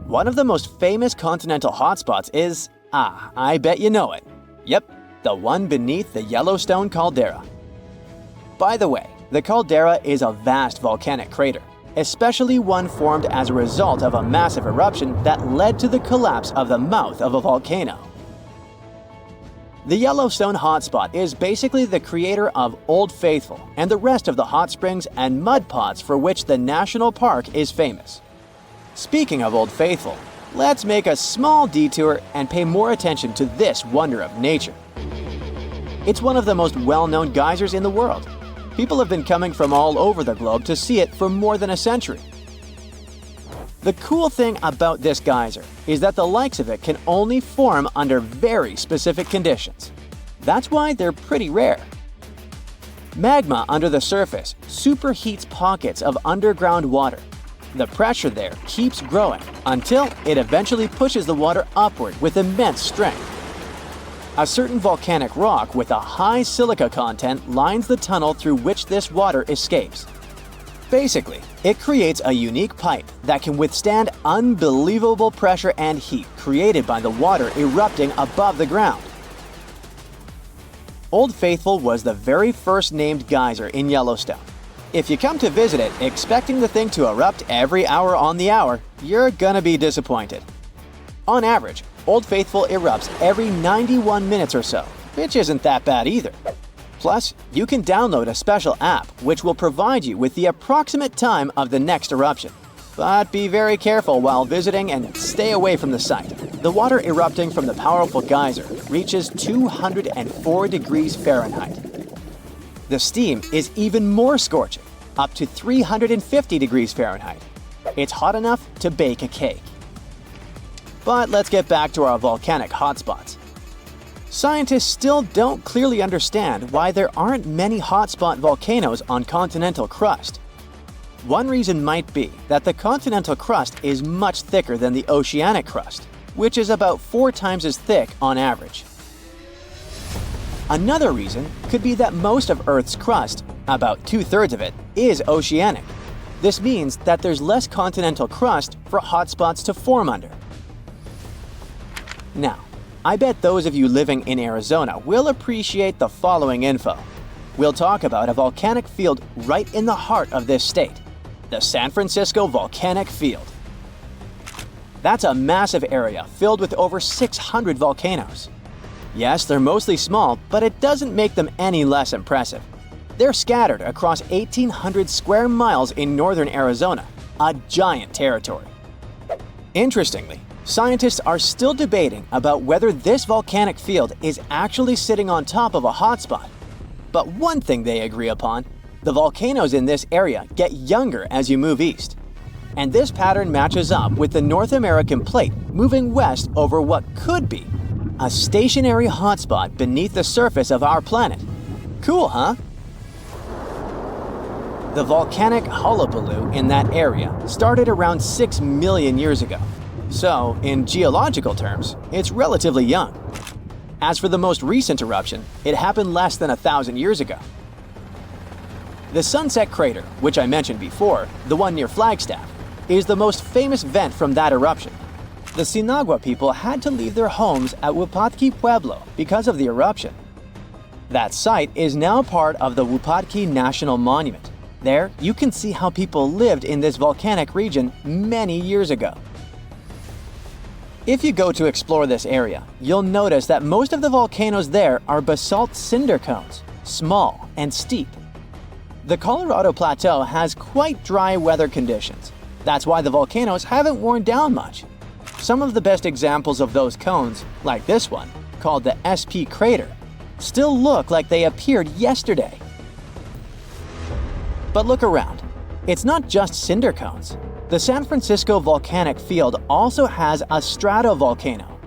One of the most famous continental hotspots is, I bet you know it. Yep, the one beneath the Yellowstone caldera. By the way, the caldera is a vast volcanic crater, especially one formed as a result of a massive eruption that led to the collapse of the mouth of a volcano. The Yellowstone hotspot is basically the creator of Old Faithful and the rest of the hot springs and mud pots for which the national park is famous. Speaking of Old Faithful, let's make a small detour and pay more attention to this wonder of nature. It's one of the most well-known geysers in the world. People have been coming from all over the globe to see it for more than a century. The cool thing about this geyser is that the likes of it can only form under very specific conditions. That's why they're pretty rare. Magma under the surface superheats pockets of underground water. The pressure there keeps growing until it eventually pushes the water upward with immense strength. A certain volcanic rock with a high silica content lines the tunnel through which this water escapes. Basically, it creates a unique pipe that can withstand unbelievable pressure and heat created by the water erupting above the ground. Old Faithful was the very first named geyser in Yellowstone. If you come to visit it expecting the thing to erupt every hour on the hour, you're gonna be disappointed. On average, Old Faithful erupts every 91 minutes or so, which isn't that bad either. Plus, you can download a special app which will provide you with the approximate time of the next eruption. But be very careful while visiting and stay away from the site. The water erupting from the powerful geyser reaches 204 degrees Fahrenheit. The steam is even more scorching, up to 350 degrees Fahrenheit. It's hot enough to bake a cake. But let's get back to our volcanic hotspots. Scientists still don't clearly understand why there aren't many hotspot volcanoes on continental crust. One reason might be that the continental crust is much thicker than the oceanic crust, which is about 4 times as thick on average. Another reason could be that most of Earth's crust, about 2/3 of it, is oceanic. This means that there's less continental crust for hotspots to form under. Now, I bet those of you living in Arizona will appreciate the following info. We'll talk about a volcanic field right in the heart of this state, the San Francisco Volcanic Field. That's a massive area filled with over 600 volcanoes. Yes, they're mostly small, but it doesn't make them any less impressive. They're scattered across 1,800 square miles in northern Arizona, a giant territory. Interestingly, scientists are still debating about whether this volcanic field is actually sitting on top of a hotspot. But one thing they agree upon, the volcanoes in this area get younger as you move east. And this pattern matches up with the North American plate moving west over what could be a stationary hotspot beneath the surface of our planet. Cool, huh? The volcanic hullabaloo in that area started around 6 million years ago. So, in geological terms, it's relatively young. As for the most recent eruption, it happened less than 1,000 years ago. The Sunset Crater, which I mentioned before, the one near Flagstaff, is the most famous vent from that eruption. The Sinagua people had to leave their homes at Wupatki Pueblo because of the eruption. That site is now part of the Wupatki National Monument. There, you can see how people lived in this volcanic region many years ago. If you go to explore this area, you'll notice that most of the volcanoes there are basalt cinder cones, small and steep. The Colorado Plateau has quite dry weather conditions. That's why the volcanoes haven't worn down much. Some of the best examples of those cones, like this one, called the SP crater, still look like they appeared yesterday. But look around. It's not just cinder cones. The San Francisco volcanic field also has a stratovolcano,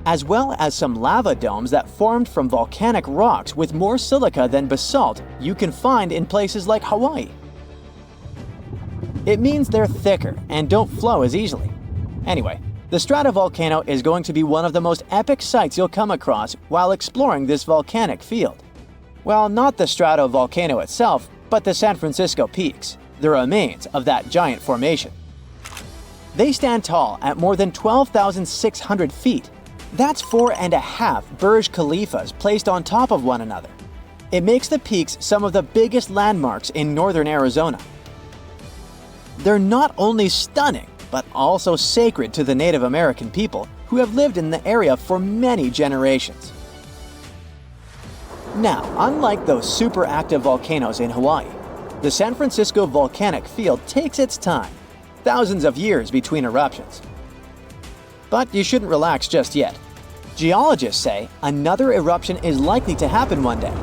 as well as some lava domes that formed from volcanic rocks with more silica than basalt you can find in places like Hawaii. It means they're thicker and don't flow as easily. Anyway, the stratovolcano is going to be one of the most epic sights you'll come across while exploring this volcanic field. Well, not the stratovolcano itself, but the San Francisco peaks, the remains of that giant formation. They stand tall at more than 12,600 feet. That's 4.5 Burj Khalifas placed on top of one another. It makes the peaks some of the biggest landmarks in northern Arizona. They're not only stunning, but also sacred to the Native American people who have lived in the area for many generations. Now, unlike those super active volcanoes in Hawaii, the San Francisco volcanic field takes its time, thousands of years between eruptions. But you shouldn't relax just yet. Geologists say another eruption is likely to happen one day.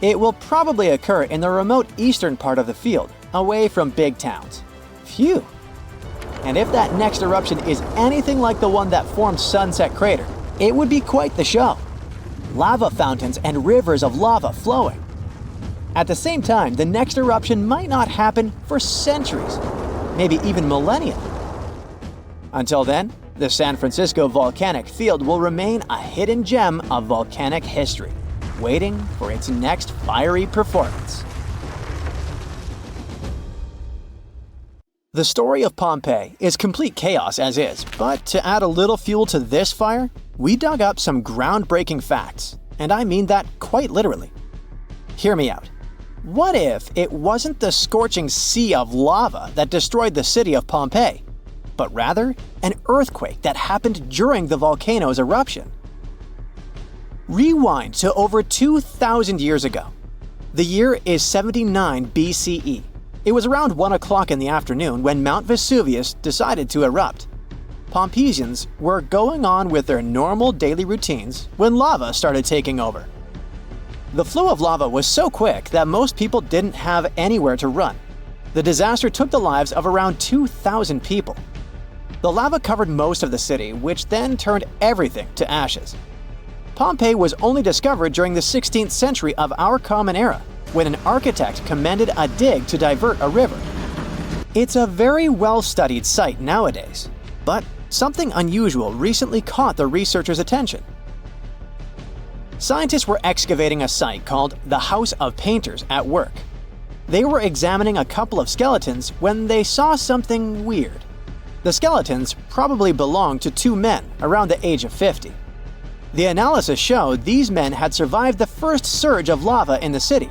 It will probably occur in the remote eastern part of the field, away from big towns. Phew! And if that next eruption is anything like the one that formed Sunset Crater, it would be quite the show. Lava fountains and rivers of lava flowing. At the same time, the next eruption might not happen for centuries, maybe even millennia. Until then, the San Francisco volcanic field will remain a hidden gem of volcanic history, waiting for its next fiery performance. The story of Pompeii is complete chaos as is, but to add a little fuel to this fire, we dug up some groundbreaking facts, and I mean that quite literally. Hear me out. What if it wasn't the scorching sea of lava that destroyed the city of Pompeii, but rather an earthquake that happened during the volcano's eruption? Rewind to over 2,000 years ago. The year is 79 BCE. It was around 1 o'clock in the afternoon when Mount Vesuvius decided to erupt. Pompeians were going on with their normal daily routines when lava started taking over. The flow of lava was so quick that most people didn't have anywhere to run. The disaster took the lives of around 2,000 people. The lava covered most of the city, which then turned everything to ashes. Pompeii was only discovered during the 16th century of our Common Era, when an architect commended a dig to divert a river. It's a very well-studied site nowadays, but something unusual recently caught the researchers' attention. Scientists were excavating a site called the House of Painters at work. They were examining a couple of skeletons when they saw something weird. The skeletons probably belonged to two men around the age of 50. The analysis showed these men had survived the first surge of lava in the city.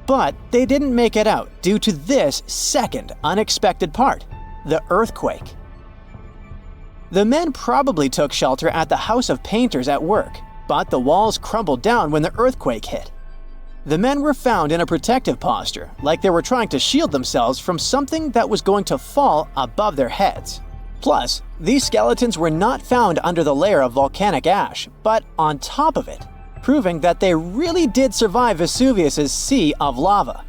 But they didn't make it out due to this second unexpected part, the earthquake. The men probably took shelter at the House of Painters at work, but the walls crumbled down when the earthquake hit. The men were found in a protective posture, like they were trying to shield themselves from something that was going to fall above their heads. Plus, these skeletons were not found under the layer of volcanic ash, but on top of it, proving that they really did survive Vesuvius's sea of lava.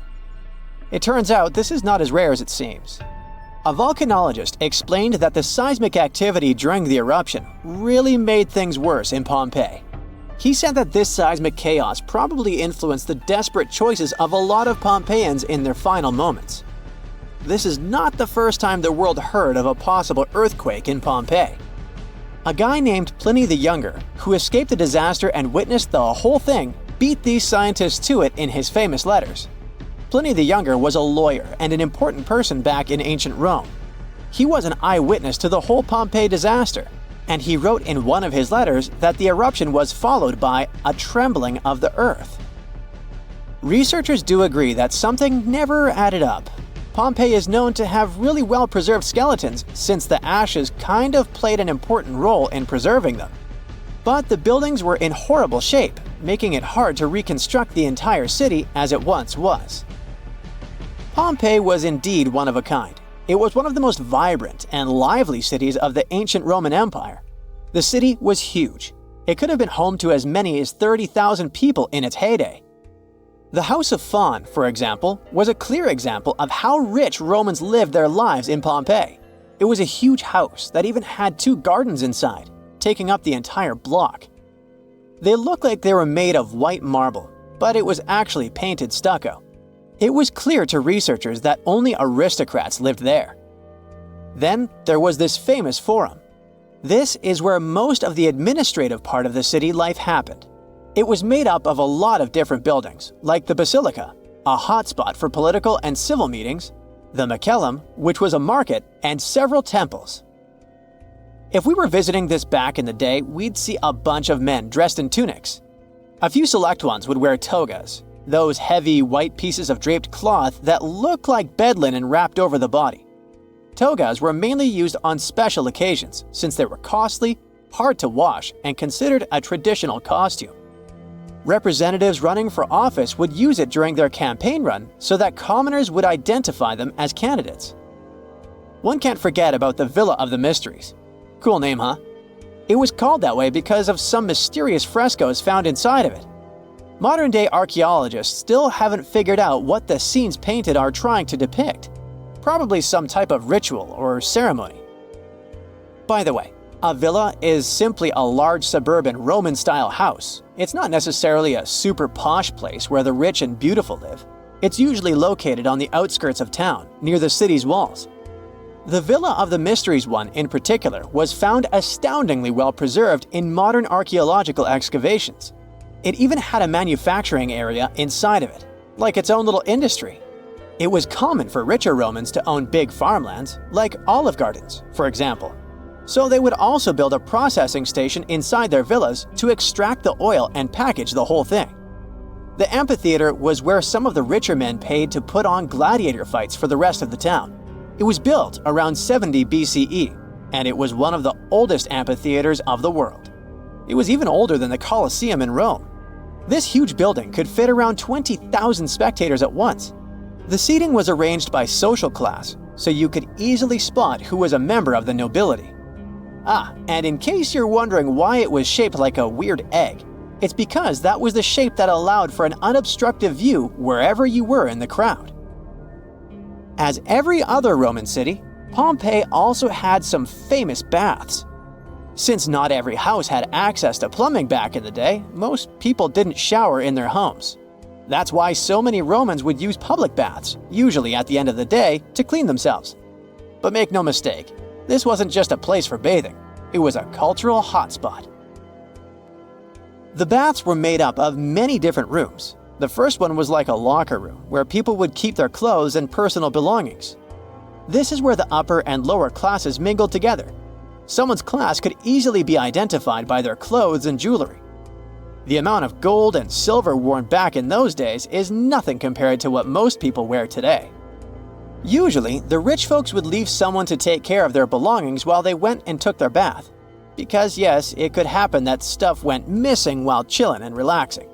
It turns out this is not as rare as it seems. A volcanologist explained that the seismic activity during the eruption really made things worse in Pompeii. He said that this seismic chaos probably influenced the desperate choices of a lot of Pompeians in their final moments. This is not the first time the world heard of a possible earthquake in Pompeii. A guy named Pliny the Younger, who escaped the disaster and witnessed the whole thing, beat these scientists to it in his famous letters. Pliny the Younger was a lawyer and an important person back in ancient Rome. He was an eyewitness to the whole Pompeii disaster, and he wrote in one of his letters that the eruption was followed by a trembling of the earth. Researchers do agree that something never added up. Pompeii is known to have really well-preserved skeletons since the ashes kind of played an important role in preserving them. But the buildings were in horrible shape, making it hard to reconstruct the entire city as it once was. Pompeii was indeed one of a kind. It was one of the most vibrant and lively cities of the ancient Roman Empire. The city was huge. It could have been home to as many as 30,000 people in its heyday. The House of Fawn, for example, was a clear example of how rich Romans lived their lives in Pompeii. It was a huge house that even had 2 gardens inside, taking up the entire block. They looked like they were made of white marble, but it was actually painted stucco. It was clear to researchers that only aristocrats lived there. Then there was this famous forum. This is where most of the administrative part of the city life happened. It was made up of a lot of different buildings, like the Basilica, a hotspot for political and civil meetings, the Macellum, which was a market, and several temples. If we were visiting this back in the day, we'd see a bunch of men dressed in tunics. A few select ones would wear togas, those heavy white pieces of draped cloth that look like bed linen wrapped over the body. Togas were mainly used on special occasions since they were costly, hard to wash, and considered a traditional costume. Representatives running for office would use it during their campaign run so that commoners would identify them as candidates. One can't forget about the Villa of the Mysteries. Cool name, huh? It was called that way because of some mysterious frescoes found inside of it. Modern-day archaeologists still haven't figured out what the scenes painted are trying to depict. Probably some type of ritual or ceremony. By the way, a villa is simply a large suburban Roman-style house. It's not necessarily a super posh place where the rich and beautiful live. It's usually located on the outskirts of town, near the city's walls. The Villa of the Mysteries one in particular was found astoundingly well preserved in modern archaeological excavations. It even had a manufacturing area inside of it, like its own little industry. It was common for richer Romans to own big farmlands, like olive gardens, for example. So they would also build a processing station inside their villas to extract the oil and package the whole thing. The amphitheater was where some of the richer men paid to put on gladiator fights for the rest of the town. It was built around 70 BCE, and it was one of the oldest amphitheaters of the world. It was even older than the Colosseum in Rome. This huge building could fit around 20,000 spectators at once. The seating was arranged by social class, so you could easily spot who was a member of the nobility. And in case you're wondering why it was shaped like a weird egg, it's because that was the shape that allowed for an unobstructed view wherever you were in the crowd. As every other Roman city, Pompeii also had some famous baths. Since not every house had access to plumbing back in the day, most people didn't shower in their homes. That's why so many Romans would use public baths, usually at the end of the day, to clean themselves. But make no mistake, this wasn't just a place for bathing, it was a cultural hotspot. The baths were made up of many different rooms. The first one was like a locker room, where people would keep their clothes and personal belongings. This is where the upper and lower classes mingled together. Someone's class could easily be identified by their clothes and jewelry. The amount of gold and silver worn back in those days is nothing compared to what most people wear today. Usually, the rich folks would leave someone to take care of their belongings while they went and took their bath. Because yes, it could happen that stuff went missing while chilling and relaxing.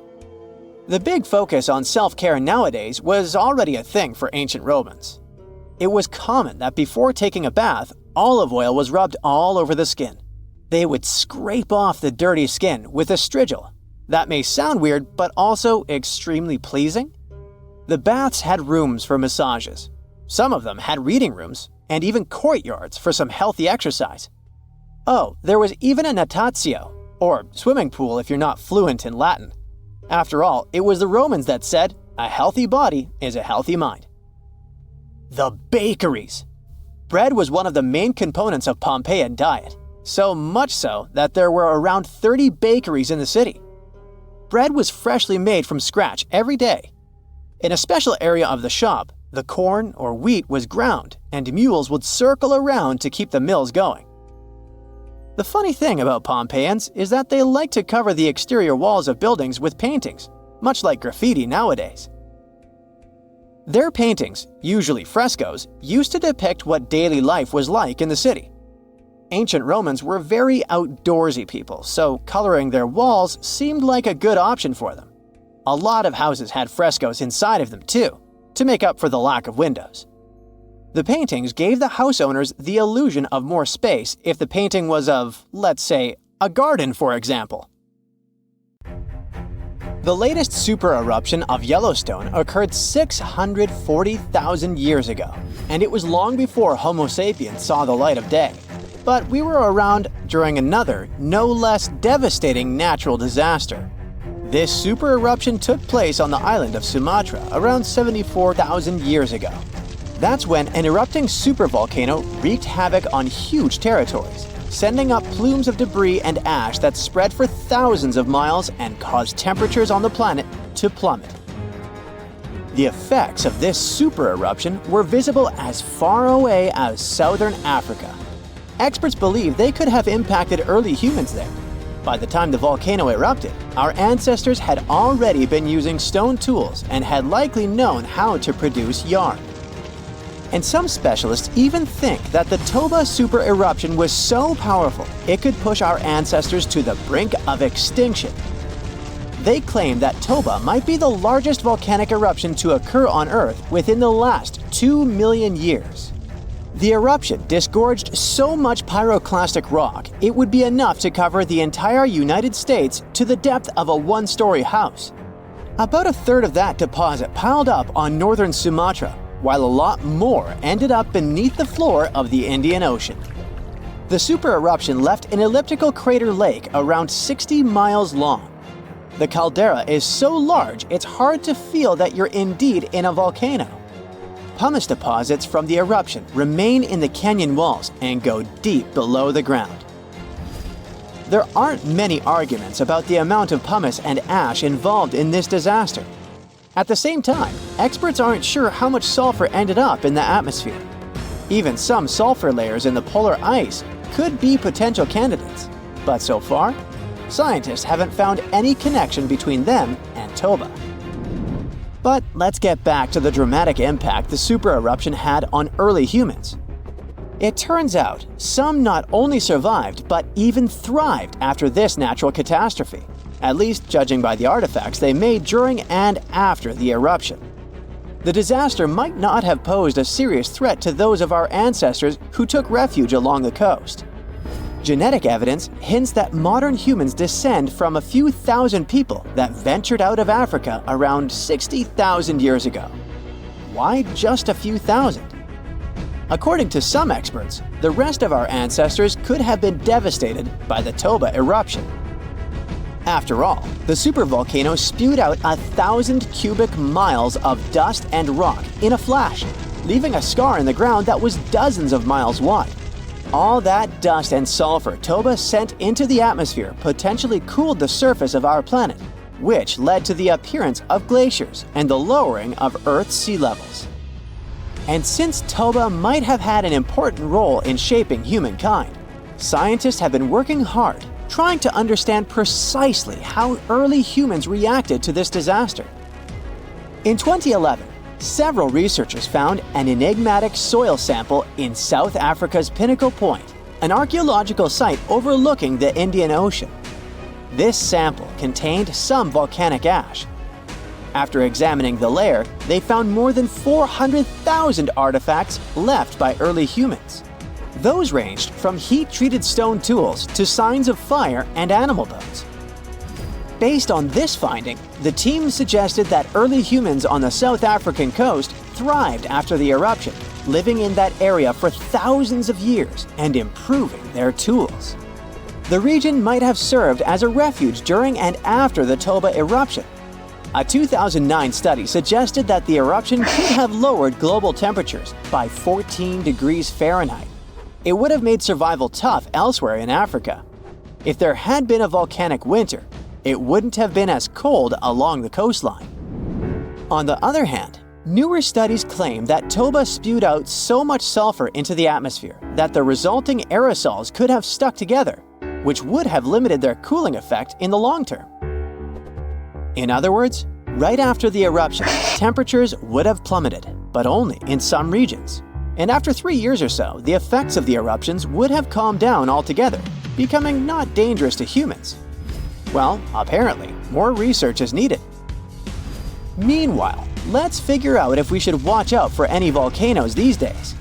The big focus on self-care nowadays was already a thing for ancient Romans. It was common that before taking a bath, olive oil was rubbed all over the skin. They would scrape off the dirty skin with a strigil. That may sound weird, but also extremely pleasing. The baths had rooms for massages. Some of them had reading rooms, and even courtyards for some healthy exercise. Oh, there was even a natatio, or swimming pool if you're not fluent in Latin. After all, it was the Romans that said, "A healthy body is a healthy mind." The bakeries. Bread was one of the main components of Pompeian diet, so much so that there were around 30 bakeries in the city. Bread was freshly made from scratch every day. In a special area of the shop, the corn or wheat was ground, and mules would circle around to keep the mills going. The funny thing about Pompeians is that they like to cover the exterior walls of buildings with paintings, much like graffiti nowadays. Their paintings, usually frescoes, used to depict what daily life was like in the city. Ancient Romans were very outdoorsy people, so coloring their walls seemed like a good option for them. A lot of houses had frescoes inside of them too, to make up for the lack of windows. The paintings gave the house owners the illusion of more space if the painting was of, let's say, a garden, for example. The latest super eruption of Yellowstone occurred 640,000 years ago, and it was long before Homo sapiens saw the light of day. But we were around during another, no less devastating natural disaster. This super eruption took place on the island of Sumatra around 74,000 years ago. That's when an erupting supervolcano wreaked havoc on huge territories, sending up plumes of debris and ash that spread for thousands of miles and caused temperatures on the planet to plummet. The effects of this super eruption were visible as far away as southern Africa. Experts believe they could have impacted early humans there. By the time the volcano erupted, our ancestors had already been using stone tools and had likely known how to produce yarn. And some specialists even think that the Toba super eruption was so powerful it could push our ancestors to the brink of extinction. They claim that Toba might be the largest volcanic eruption to occur on Earth within the last 2 million years. The eruption disgorged so much pyroclastic rock it would be enough to cover the entire United States to the depth of a one-story house. About a third of that deposit piled up on northern Sumatra, while a lot more ended up beneath the floor of the Indian Ocean. The super eruption left an elliptical crater lake around 60 miles long. The caldera is so large it's hard to feel that you're indeed in a volcano. Pumice deposits from the eruption remain in the canyon walls and go deep below the ground. There aren't many arguments about the amount of pumice and ash involved in this disaster. At the same time, experts aren't sure how much sulfur ended up in the atmosphere. Even some sulfur layers in the polar ice could be potential candidates. But so far, scientists haven't found any connection between them and Toba. But let's get back to the dramatic impact the super eruption had on early humans. It turns out some not only survived but even thrived after this natural catastrophe, at least judging by the artifacts they made during and after the eruption. The disaster might not have posed a serious threat to those of our ancestors who took refuge along the coast. Genetic evidence hints that modern humans descend from a few thousand people that ventured out of Africa around 60,000 years ago. Why just a few thousand? According to some experts, the rest of our ancestors could have been devastated by the Toba eruption. After all, the supervolcano spewed out 1,000 cubic miles of dust and rock in a flash, leaving a scar in the ground that was dozens of miles wide. All that dust and sulfur Toba sent into the atmosphere potentially cooled the surface of our planet, which led to the appearance of glaciers and the lowering of Earth's sea levels. And since Toba might have had an important role in shaping humankind, scientists have been working hard trying to understand precisely how early humans reacted to this disaster. In 2011, several researchers found an enigmatic soil sample in South Africa's Pinnacle Point, an archaeological site overlooking the Indian Ocean. This sample contained some volcanic ash. After examining the layer, they found more than 400,000 artifacts left by early humans. Those ranged from heat-treated stone tools to signs of fire and animal bones. Based on this finding, the team suggested that early humans on the South African coast thrived after the eruption, living in that area for thousands of years and improving their tools. The region might have served as a refuge during and after the Toba eruption. A 2009 study suggested that the eruption could have lowered global temperatures by 14 degrees Fahrenheit. It would have made survival tough elsewhere in Africa. If there had been a volcanic winter, it wouldn't have been as cold along the coastline. On the other hand, newer studies claim that Toba spewed out so much sulfur into the atmosphere that the resulting aerosols could have stuck together, which would have limited their cooling effect in the long term. In other words, right after the eruption, temperatures would have plummeted, but only in some regions. And after 3 years or so, the effects of the eruptions would have calmed down altogether, becoming not dangerous to humans. Well, apparently, more research is needed. Meanwhile, let's figure out if we should watch out for any volcanoes these days.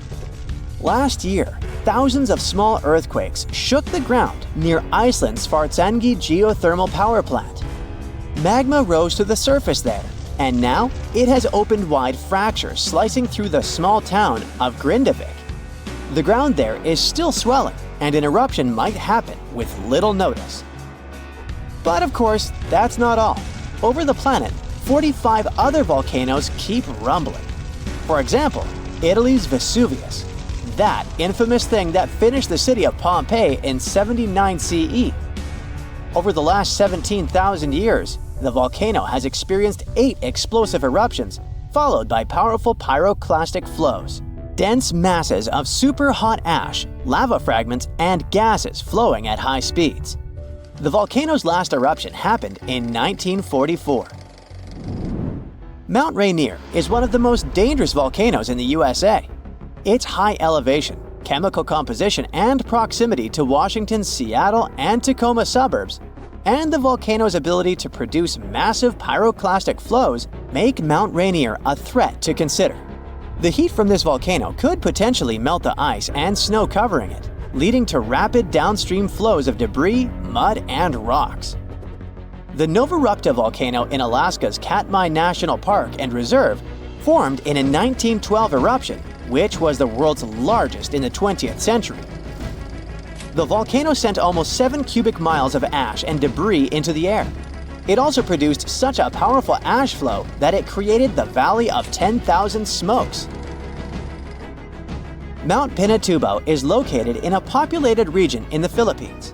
Last year, thousands of small earthquakes shook the ground near Iceland's Svartsengi geothermal power plant. Magma rose to the surface there, and now it has opened wide fractures slicing through the small town of Grindavik. The ground there is still swelling, and an eruption might happen with little notice. But of course, that's not all. Over the planet, 45 other volcanoes keep rumbling. For example, Italy's Vesuvius, that infamous thing that finished the city of Pompeii in 79 CE. Over the last 17,000 years, the volcano has experienced 8 explosive eruptions, followed by powerful pyroclastic flows, dense masses of super hot ash, lava fragments, and gases flowing at high speeds. The volcano's last eruption happened in 1944. Mount Rainier is one of the most dangerous volcanoes in the USA. Its high elevation, chemical composition, and proximity to Washington's Seattle and Tacoma suburbs, and the volcano's ability to produce massive pyroclastic flows make Mount Rainier a threat to consider. The heat from this volcano could potentially melt the ice and snow covering it, leading to rapid downstream flows of debris, mud, and rocks. The Novarupta volcano in Alaska's Katmai National Park and Reserve formed in a 1912 eruption, which was the world's largest in the 20th century. The volcano sent almost 7 cubic miles of ash and debris into the air. It also produced such a powerful ash flow that it created the Valley of 10,000 Smokes. Mount Pinatubo is located in a populated region in the Philippines.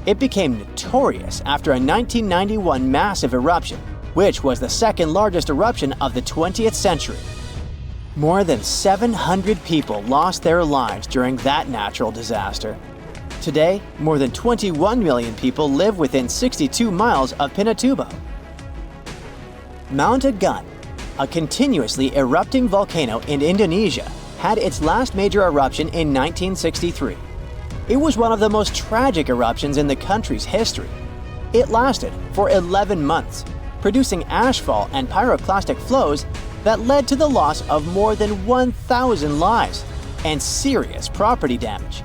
It became notorious after a 1991 massive eruption, which was the second largest eruption of the 20th century. More than 700 people lost their lives during that natural disaster. Today, more than 21 million people live within 62 miles of Pinatubo. Mount Agun, a continuously erupting volcano in Indonesia, had its last major eruption in 1963. It was one of the most tragic eruptions in the country's history. It lasted for 11 months, producing ashfall and pyroclastic flows that led to the loss of more than 1,000 lives and serious property damage.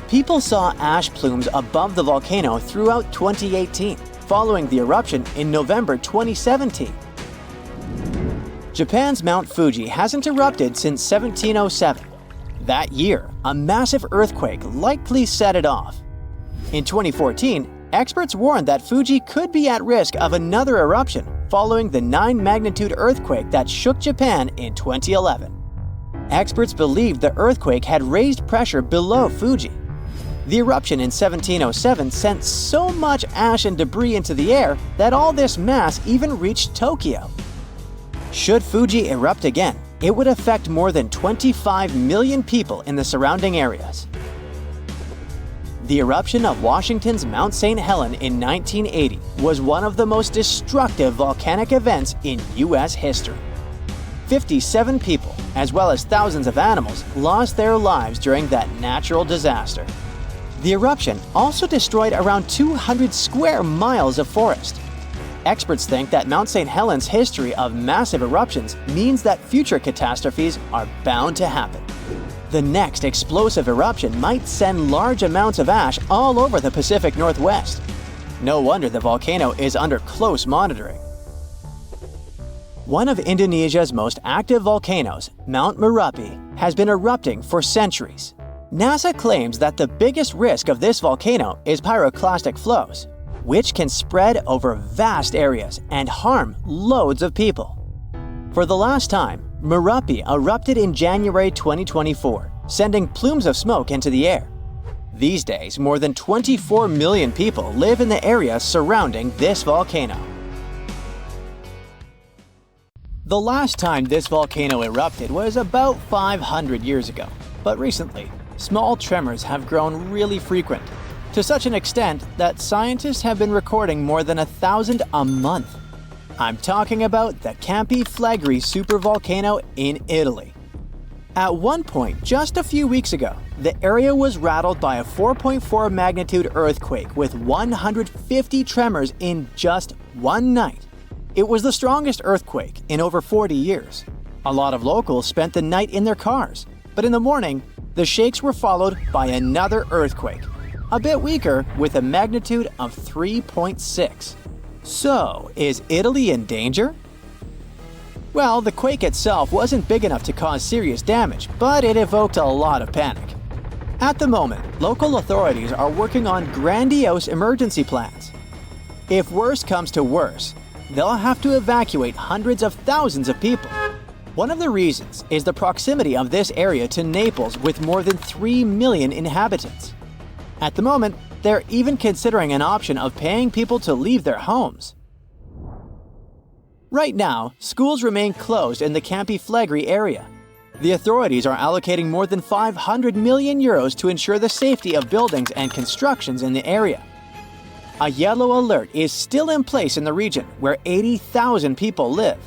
People saw ash plumes above the volcano throughout 2018, following the eruption in November 2017. Japan's Mount Fuji hasn't erupted since 1707. That year, a massive earthquake likely set it off. In 2014, experts warned that Fuji could be at risk of another eruption following the 9-magnitude earthquake that shook Japan in 2011. Experts believed the earthquake had raised pressure below Fuji. The eruption in 1707 sent so much ash and debris into the air that all this mass even reached Tokyo. Should Fuji erupt again, it would affect more than 25 million people in the surrounding areas. The eruption of Washington's Mount St. Helens in 1980 was one of the most destructive volcanic events in U.S. history. 57 people, as well as thousands of animals, lost their lives during that natural disaster. The eruption also destroyed around 200 square miles of forest. Experts think that Mount St. Helens' history of massive eruptions means that future catastrophes are bound to happen. The next explosive eruption might send large amounts of ash all over the Pacific Northwest. No wonder the volcano is under close monitoring. One of Indonesia's most active volcanoes, Mount Merapi, has been erupting for centuries. NASA claims that the biggest risk of this volcano is pyroclastic flows, which can spread over vast areas and harm loads of people. For the last time, Merapi erupted in January 2024, sending plumes of smoke into the air. These days, more than 24 million people live in the area surrounding this volcano. The last time this volcano erupted was about 500 years ago, but recently, small tremors have grown really frequent, to such an extent that scientists have been recording more than 1,000 a month. I'm talking about the Campi Flegrei supervolcano in Italy. At one point, just a few weeks ago, the area was rattled by a 4.4 magnitude earthquake with 150 tremors in just one night. It was the strongest earthquake in over 40 years. A lot of locals spent the night in their cars, but in the morning, the shakes were followed by another earthquake, a bit weaker with a magnitude of 3.6. So, is Italy in danger? Well, the quake itself wasn't big enough to cause serious damage, but it evoked a lot of panic. At the moment, local authorities are working on grandiose emergency plans. If worse comes to worse, they'll have to evacuate hundreds of thousands of people. One of the reasons is the proximity of this area to Naples with more than 3 million inhabitants. At the moment, they're even considering an option of paying people to leave their homes. Right now, schools remain closed in the Campi Flegrei area. The authorities are allocating more than 500 million euros to ensure the safety of buildings and constructions in the area. A yellow alert is still in place in the region where 80,000 people live.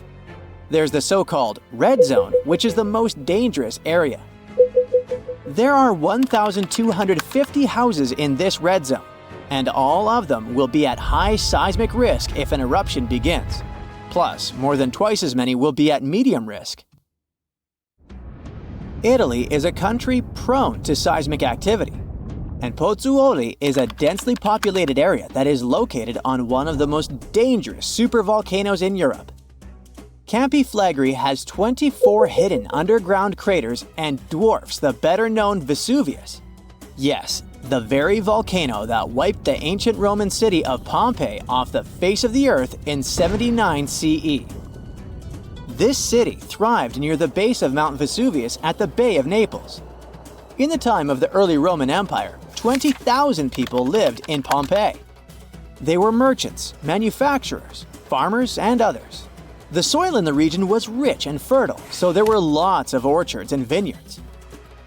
There's the so-called red zone, which is the most dangerous area. There are 1,250 houses in this red zone, and all of them will be at high seismic risk if an eruption begins. Plus, more than twice as many will be at medium risk. Italy is a country prone to seismic activity, and Pozzuoli is a densely populated area that is located on one of the most dangerous supervolcanoes in Europe. Campi Flegrei has 24 hidden underground craters and dwarfs the better-known Vesuvius. Yes, the very volcano that wiped the ancient Roman city of Pompeii off the face of the earth in 79 CE. This city thrived near the base of Mount Vesuvius at the Bay of Naples. In the time of the early Roman Empire, 20,000 people lived in Pompeii. They were merchants, manufacturers, farmers, and others. The soil in the region was rich and fertile, so there were lots of orchards and vineyards.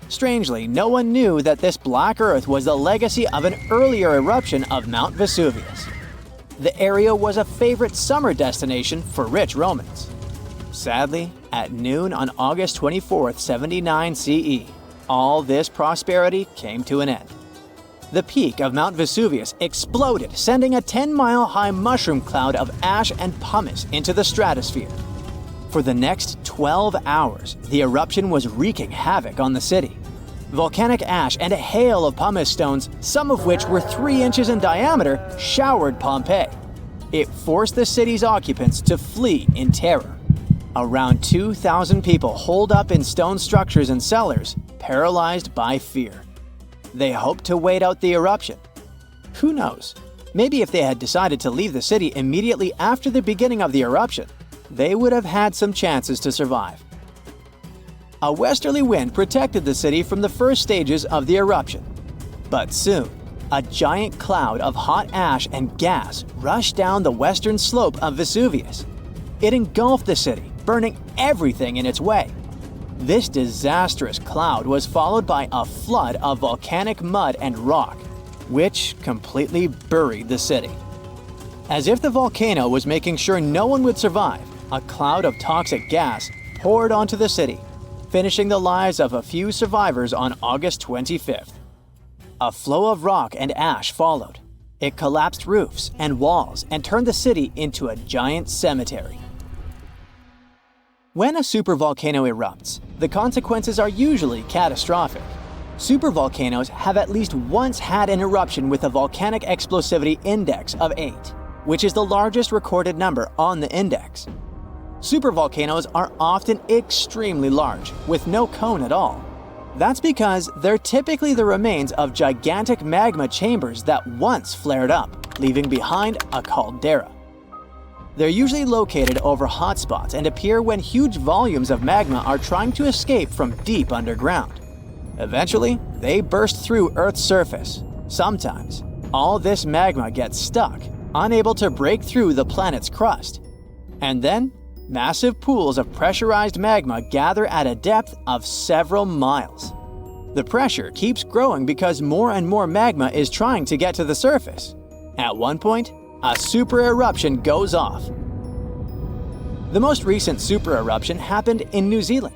Strangely, no one knew that this black earth was the legacy of an earlier eruption of Mount Vesuvius. The area was a favorite summer destination for rich Romans. Sadly, at noon on August 24, 79 CE, all this prosperity came to an end. The peak of Mount Vesuvius exploded, sending a 10-mile-high mushroom cloud of ash and pumice into the stratosphere. For the next 12 hours, the eruption was wreaking havoc on the city. Volcanic ash and a hail of pumice stones, some of which were 3 inches in diameter, showered Pompeii. It forced the city's occupants to flee in terror. Around 2,000 people holed up in stone structures and cellars, paralyzed by fear. They hoped to wait out the eruption. Who knows? Maybe if they had decided to leave the city immediately after the beginning of the eruption, they would have had some chances to survive. A westerly wind protected the city from the first stages of the eruption. But soon, a giant cloud of hot ash and gas rushed down the western slope of Vesuvius. It engulfed the city, burning everything in its way. This disastrous cloud was followed by a flood of volcanic mud and rock, which completely buried the city. As if the volcano was making sure no one would survive, a cloud of toxic gas poured onto the city, finishing the lives of a few survivors on August 25th. A flow of rock and ash followed. It collapsed roofs and walls and turned the city into a giant cemetery. When a supervolcano erupts, the consequences are usually catastrophic. Supervolcanoes have at least once had an eruption with a volcanic explosivity index of 8, which is the largest recorded number on the index. Supervolcanoes are often extremely large, with no cone at all. That's because they're typically the remains of gigantic magma chambers that once flared up, leaving behind a caldera. They're usually located over hotspots and appear when huge volumes of magma are trying to escape from deep underground. Eventually, they burst through Earth's surface. Sometimes, all this magma gets stuck, unable to break through the planet's crust. And then, massive pools of pressurized magma gather at a depth of several miles. The pressure keeps growing because more and more magma is trying to get to the surface. At one point, a super eruption goes off. The most recent super eruption happened in New Zealand.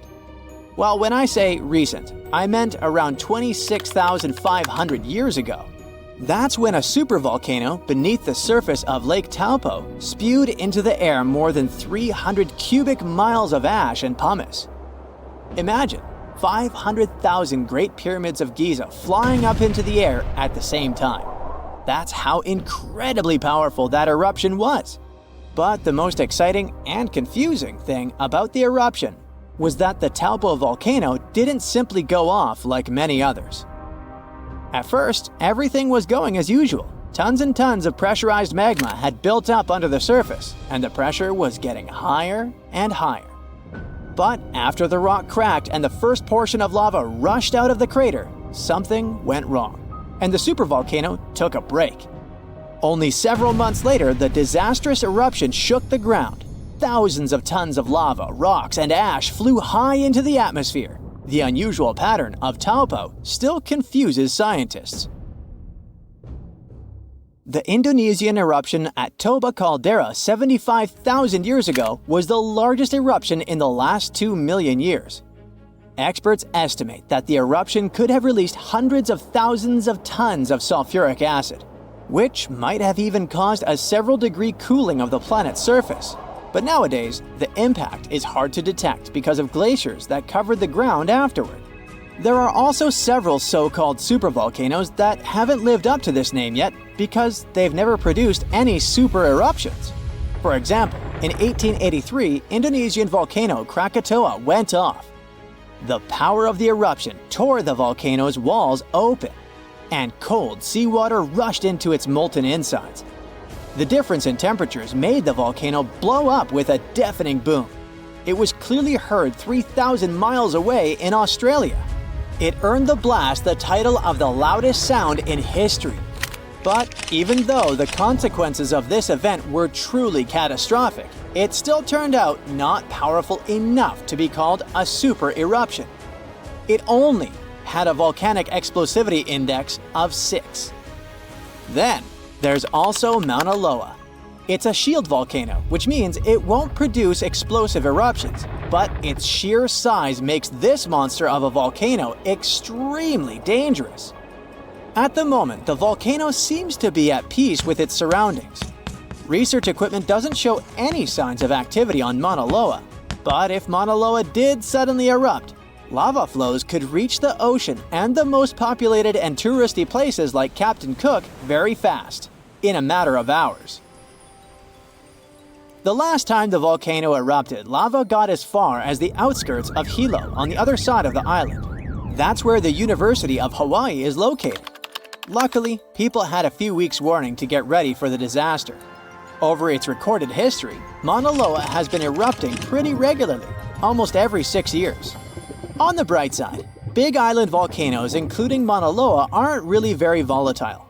Well, when I say recent, I meant around 26,500 years ago. That's when a supervolcano beneath the surface of Lake Taupo spewed into the air more than 300 cubic miles of ash and pumice. Imagine 500,000 Great Pyramids of Giza flying up into the air at the same time. That's how incredibly powerful that eruption was. But the most exciting and confusing thing about the eruption was that the Taupo volcano didn't simply go off like many others. At first, everything was going as usual. Tons and tons of pressurized magma had built up under the surface, and the pressure was getting higher and higher. But after the rock cracked and the first portion of lava rushed out of the crater, something went wrong, and the supervolcano took a break. Only several months later, the disastrous eruption shook the ground. Thousands of tons of lava, rocks, and ash flew high into the atmosphere. The unusual pattern of Taupo still confuses scientists. The Indonesian eruption at Toba caldera 75,000 years ago was the largest eruption in the last 2 million years. Experts estimate that the eruption could have released hundreds of thousands of tons of sulfuric acid, which might have even caused a several-degree cooling of the planet's surface. But nowadays, the impact is hard to detect because of glaciers that covered the ground afterward. There are also several so-called supervolcanoes that haven't lived up to this name yet because they've never produced any super eruptions. For example, in 1883, Indonesian volcano Krakatoa went off. The power of the eruption tore the volcano's walls open, and cold seawater rushed into its molten insides. The difference in temperatures made the volcano blow up with a deafening boom. It was clearly heard 3,000 miles away in Australia. It earned the blast the title of the loudest sound in history. But even though the consequences of this event were truly catastrophic, it still turned out not powerful enough to be called a super eruption. It only had a volcanic explosivity index of 6. Then, there's also Mauna Loa. It's a shield volcano, which means it won't produce explosive eruptions, but its sheer size makes this monster of a volcano extremely dangerous. At the moment, the volcano seems to be at peace with its surroundings. Research equipment doesn't show any signs of activity on Mauna Loa, but if Mauna Loa did suddenly erupt, lava flows could reach the ocean and the most populated and touristy places like Captain Cook very fast, in a matter of hours. The last time the volcano erupted, lava got as far as the outskirts of Hilo on the other side of the island. That's where the University of Hawaii is located. Luckily, people had a few weeks' warning to get ready for the disaster. Over its recorded history, Mauna Loa has been erupting pretty regularly, almost every 6 years. On the bright side, big island volcanoes including Mauna Loa aren't really very volatile.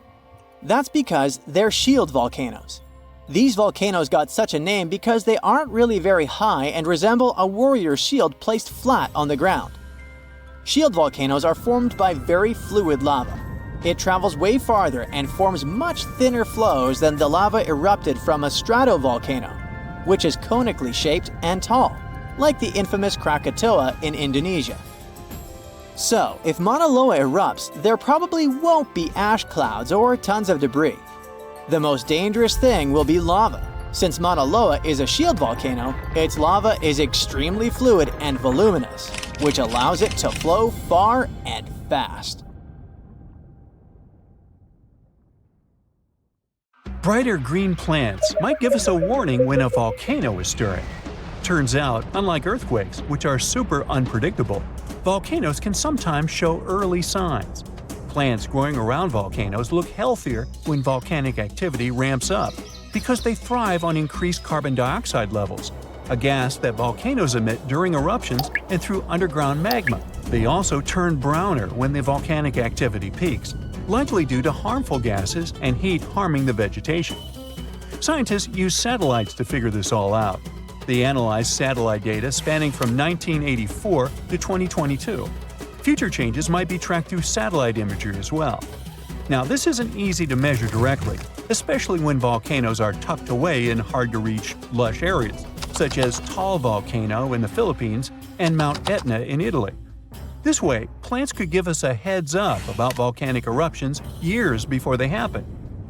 That's because they're shield volcanoes. These volcanoes got such a name because they aren't really very high and resemble a warrior's shield placed flat on the ground. Shield volcanoes are formed by very fluid lava. It travels way farther and forms much thinner flows than the lava erupted from a stratovolcano, which is conically shaped and tall, like the infamous Krakatoa in Indonesia. So, if Mauna Loa erupts, there probably won't be ash clouds or tons of debris. The most dangerous thing will be lava. Since Mauna Loa is a shield volcano, its lava is extremely fluid and voluminous, which allows it to flow far and fast. Brighter green plants might give us a warning when a volcano is stirring. Turns out, unlike earthquakes, which are super unpredictable, volcanoes can sometimes show early signs. Plants growing around volcanoes look healthier when volcanic activity ramps up because they thrive on increased carbon dioxide levels, a gas that volcanoes emit during eruptions and through underground magma. They also turn browner when the volcanic activity peaks, likely due to harmful gases and heat harming the vegetation. Scientists use satellites to figure this all out. They analyzed satellite data spanning from 1984 to 2022. Future changes might be tracked through satellite imagery as well. Now, this isn't easy to measure directly, especially when volcanoes are tucked away in hard-to-reach, lush areas, such as Taal Volcano in the Philippines and Mount Etna in Italy. This way, plants could give us a heads up about volcanic eruptions years before they happen.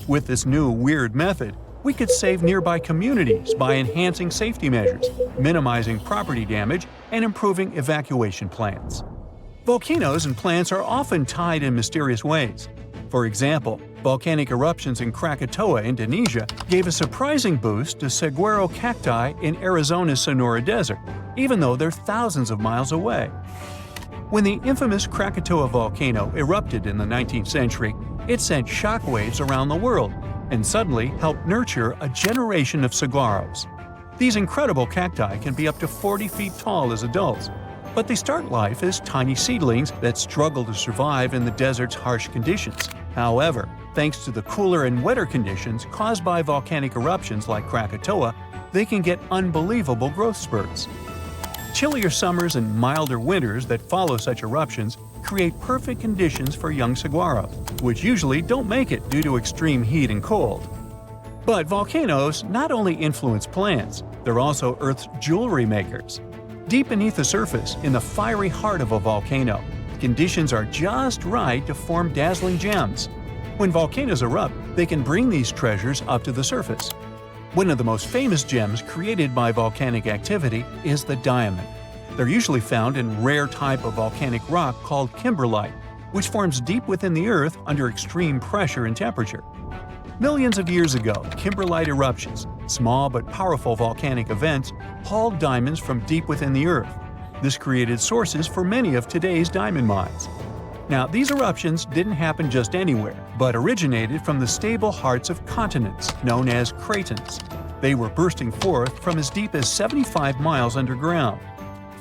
With this new weird method, we could save nearby communities by enhancing safety measures, minimizing property damage, and improving evacuation plans. Volcanoes and plants are often tied in mysterious ways. For example, Volcanic eruptions in Krakatoa, Indonesia, gave a surprising boost to saguaro cacti in Arizona's Sonora Desert, even though they're thousands of miles away. When the infamous Krakatoa volcano erupted in the 19th century, it sent shockwaves around the world and suddenly helped nurture a generation of saguaros. These incredible cacti can be up to 40 feet tall as adults, but they start life as tiny seedlings that struggle to survive in the desert's harsh conditions. However, thanks to the cooler and wetter conditions caused by volcanic eruptions like Krakatoa, they can get unbelievable growth spurts. Chillier summers and milder winters that follow such eruptions create perfect conditions for young saguaros, which usually don't make it due to extreme heat and cold. But volcanoes not only influence plants, they're also Earth's jewelry makers. Deep beneath the surface, in the fiery heart of a volcano, conditions are just right to form dazzling gems. When volcanoes erupt, they can bring these treasures up to the surface. One of the most famous gems created by volcanic activity is the diamond. They're usually found in a rare type of volcanic rock called kimberlite, which forms deep within the Earth under extreme pressure and temperature. Millions of years ago, kimberlite eruptions, small but powerful volcanic events, hauled diamonds from deep within the Earth. This created sources for many of today's diamond mines. Now, these eruptions didn't happen just anywhere, but originated from the stable hearts of continents, known as cratons. They were bursting forth from as deep as 75 miles underground.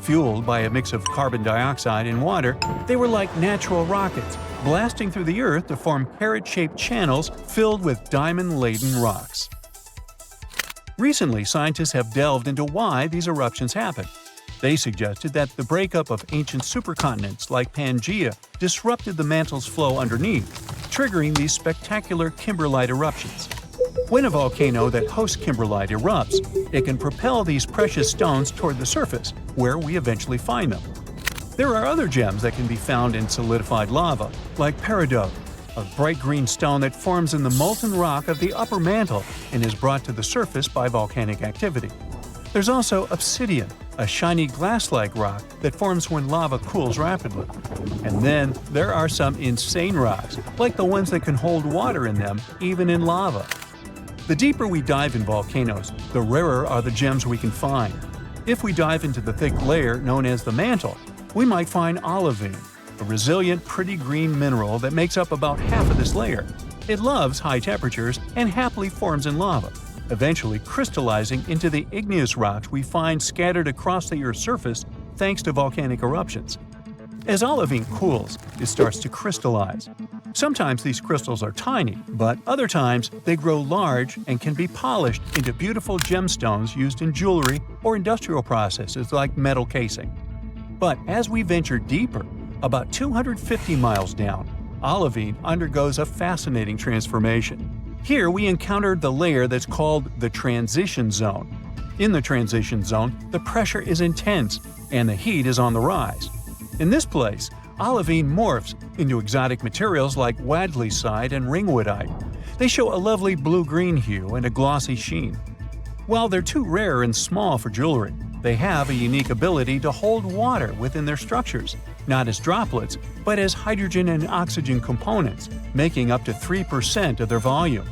Fueled by a mix of carbon dioxide and water, they were like natural rockets, blasting through the Earth to form carrot-shaped channels filled with diamond-laden rocks. Recently, scientists have delved into why these eruptions happen. They suggested that the breakup of ancient supercontinents like Pangaea disrupted the mantle's flow underneath, triggering these spectacular kimberlite eruptions. When a volcano that hosts kimberlite erupts, it can propel these precious stones toward the surface, where we eventually find them. There are other gems that can be found in solidified lava, like peridot, a bright green stone that forms in the molten rock of the upper mantle and is brought to the surface by volcanic activity. There's also obsidian, a shiny glass-like rock that forms when lava cools rapidly. And then there are some insane rocks, like the ones that can hold water in them, even in lava. The deeper we dive in volcanoes, the rarer are the gems we can find. If we dive into the thick layer known as the mantle, we might find olivine, a resilient, pretty green mineral that makes up about half of this layer. It loves high temperatures and happily forms in lava, eventually crystallizing into the igneous rocks we find scattered across the Earth's surface thanks to volcanic eruptions. As olivine cools, it starts to crystallize. Sometimes these crystals are tiny, but other times they grow large and can be polished into beautiful gemstones used in jewelry or industrial processes like metal casing. But as we venture deeper, about 250 miles down, olivine undergoes a fascinating transformation. Here we encountered the layer that's called the transition zone. In the transition zone, the pressure is intense and the heat is on the rise. In this place, olivine morphs into exotic materials like wadleysite and ringwoodite. They show a lovely blue-green hue and a glossy sheen. While they're too rare and small for jewelry, they have a unique ability to hold water within their structures, not as droplets, but as hydrogen and oxygen components, making up to 3% of their volume.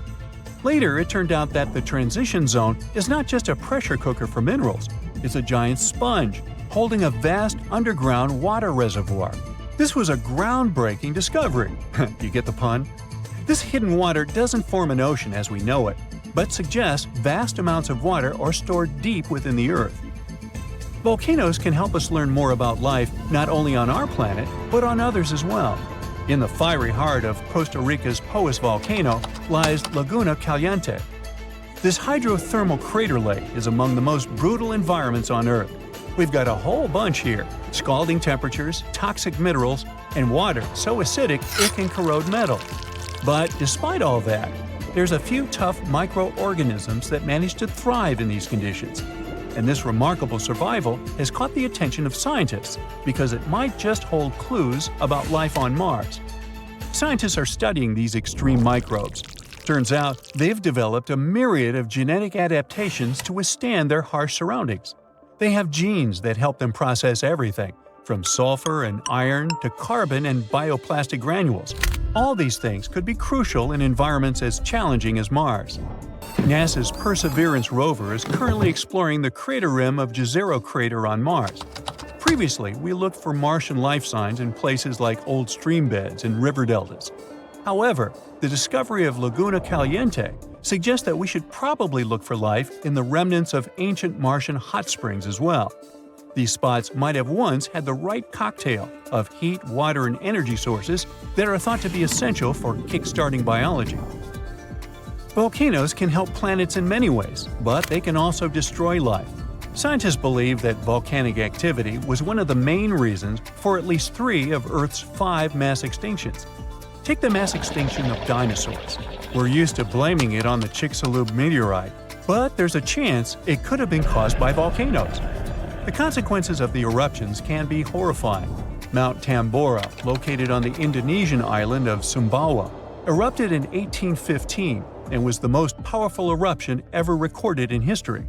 Later, it turned out that the transition zone is not just a pressure cooker for minerals, it's a giant sponge, holding a vast underground water reservoir. This was a groundbreaking discovery. You get the pun? This hidden water doesn't form an ocean as we know it, but suggests vast amounts of water are stored deep within the Earth. Volcanoes can help us learn more about life not only on our planet, but on others as well. In the fiery heart of Costa Rica's Poas volcano lies Laguna Caliente. This hydrothermal crater lake is among the most brutal environments on Earth. We've got a whole bunch here: scalding temperatures, toxic minerals, and water so acidic it can corrode metal. But despite all that, there's a few tough microorganisms that manage to thrive in these conditions. And this remarkable survival has caught the attention of scientists because it might just hold clues about life on Mars. Scientists are studying these extreme microbes. Turns out they've developed a myriad of genetic adaptations to withstand their harsh surroundings. They have genes that help them process everything, from sulfur and iron to carbon and bioplastic granules. All these things could be crucial in environments as challenging as Mars. NASA's Perseverance rover is currently exploring the crater rim of Jezero crater on Mars. Previously, we looked for Martian life signs in places like old stream beds and river deltas. However, the discovery of Laguna Caliente suggests that we should probably look for life in the remnants of ancient Martian hot springs as well. These spots might have once had the right cocktail of heat, water, and energy sources that are thought to be essential for kickstarting biology. Volcanoes can help planets in many ways, but they can also destroy life. Scientists believe that volcanic activity was one of the main reasons for at least 3 of Earth's 5 mass extinctions. Take the mass extinction of dinosaurs. We're used to blaming it on the Chicxulub meteorite, but there's a chance it could have been caused by volcanoes. The consequences of the eruptions can be horrifying. Mount Tambora, located on the Indonesian island of Sumbawa, erupted in 1815 and was the most powerful eruption ever recorded in history.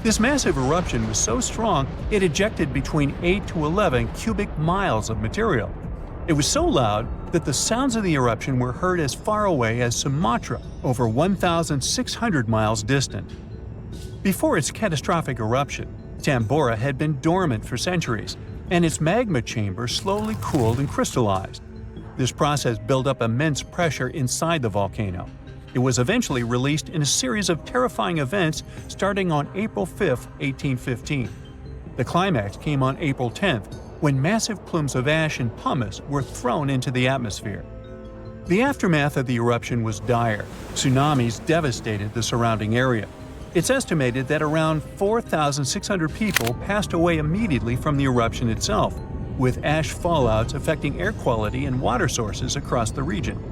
This massive eruption was so strong it ejected between 8 to 11 cubic miles of material. It was so loud that the sounds of the eruption were heard as far away as Sumatra, over 1,600 miles distant. Before its catastrophic eruption, Tambora had been dormant for centuries, and its magma chamber slowly cooled and crystallized. This process built up immense pressure inside the volcano. It was eventually released in a series of terrifying events starting on April 5, 1815. The climax came on April 10th, when massive plumes of ash and pumice were thrown into the atmosphere. The aftermath of the eruption was dire. Tsunamis devastated the surrounding area. It's estimated that around 4,600 people passed away immediately from the eruption itself, with ash fallouts affecting air quality and water sources across the region.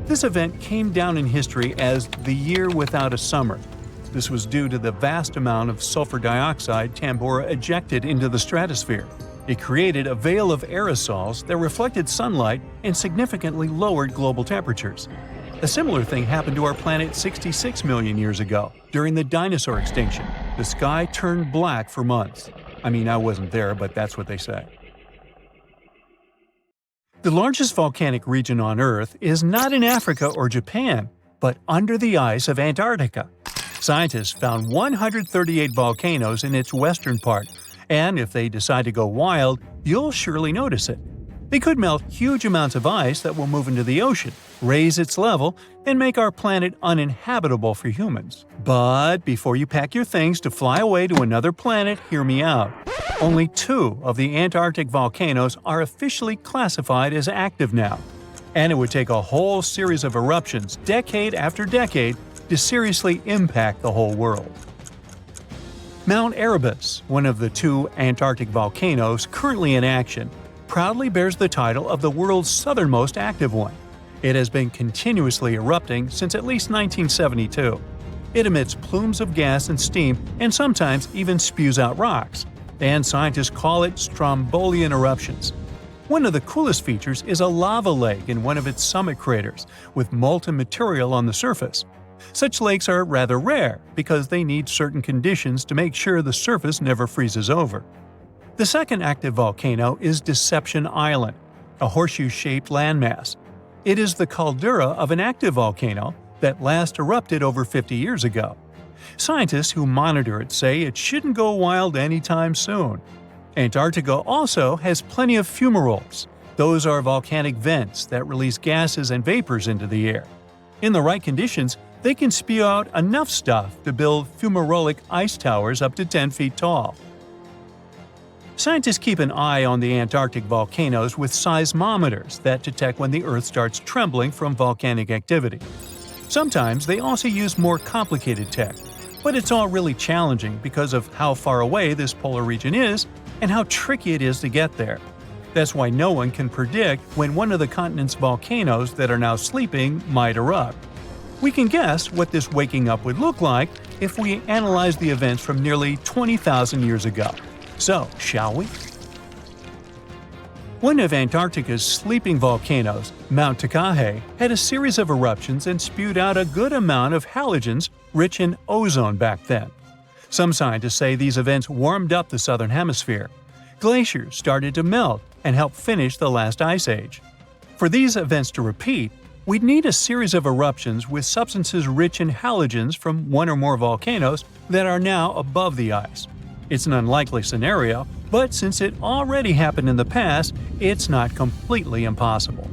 This event came down in history as the year without a summer. This was due to the vast amount of sulfur dioxide Tambora ejected into the stratosphere. It created a veil of aerosols that reflected sunlight and significantly lowered global temperatures. A similar thing happened to our planet 66 million years ago, during the dinosaur extinction. The sky turned black for months. I mean, I wasn't there, but that's what they say. The largest volcanic region on Earth is not in Africa or Japan, but under the ice of Antarctica. Scientists found 138 volcanoes in its western part, and if they decide to go wild, you'll surely notice it. They could melt huge amounts of ice that will move into the ocean, raise its level, and make our planet uninhabitable for humans. But before you pack your things to fly away to another planet, hear me out. Only 2 of the Antarctic volcanoes are officially classified as active now, and it would take a whole series of eruptions, decade after decade, to seriously impact the whole world. Mount Erebus, one of the 2 Antarctic volcanoes currently in action, proudly bears the title of the world's southernmost active one. It has been continuously erupting since at least 1972. It emits plumes of gas and steam and sometimes even spews out rocks, and scientists call it Strombolian eruptions. One of the coolest features is a lava lake in one of its summit craters, with molten material on the surface. Such lakes are rather rare because they need certain conditions to make sure the surface never freezes over. The second active volcano is Deception Island, a horseshoe-shaped landmass. It is the caldera of an active volcano that last erupted over 50 years ago. Scientists who monitor it say it shouldn't go wild anytime soon. Antarctica also has plenty of fumaroles. Those are volcanic vents that release gases and vapors into the air. In the right conditions, they can spew out enough stuff to build fumarolic ice towers up to 10 feet tall. Scientists keep an eye on the Antarctic volcanoes with seismometers that detect when the Earth starts trembling from volcanic activity. Sometimes they also use more complicated tech, but it's all really challenging because of how far away this polar region is and how tricky it is to get there. That's why no one can predict when one of the continent's volcanoes that are now sleeping might erupt. We can guess what this waking up would look like if we analyze the events from nearly 20,000 years ago. So, shall we? One of Antarctica's sleeping volcanoes, Mount Takahe, had a series of eruptions and spewed out a good amount of halogens rich in ozone back then. Some scientists say these events warmed up the southern hemisphere. Glaciers started to melt and helped finish the last ice age. For these events to repeat, we'd need a series of eruptions with substances rich in halogens from one or more volcanoes that are now above the ice. It's an unlikely scenario, but since it already happened in the past, it's not completely impossible.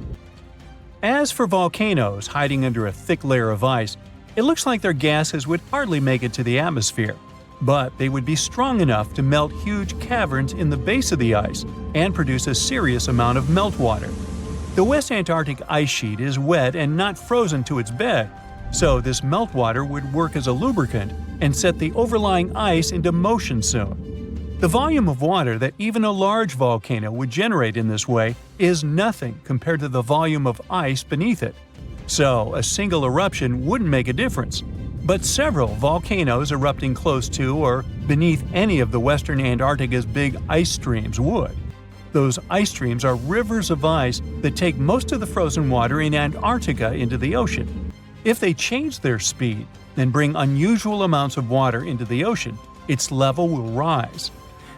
As for volcanoes hiding under a thick layer of ice, it looks like their gases would hardly make it to the atmosphere, but they would be strong enough to melt huge caverns in the base of the ice and produce a serious amount of meltwater. The West Antarctic ice sheet is wet and not frozen to its bed, so this meltwater would work as a lubricant and set the overlying ice into motion soon. The volume of water that even a large volcano would generate in this way is nothing compared to the volume of ice beneath it. So, a single eruption wouldn't make a difference. But several volcanoes erupting close to or beneath any of the western Antarctica's big ice streams would. Those ice streams are rivers of ice that take most of the frozen water in Antarctica into the ocean. If they change their speed and bring unusual amounts of water into the ocean, its level will rise.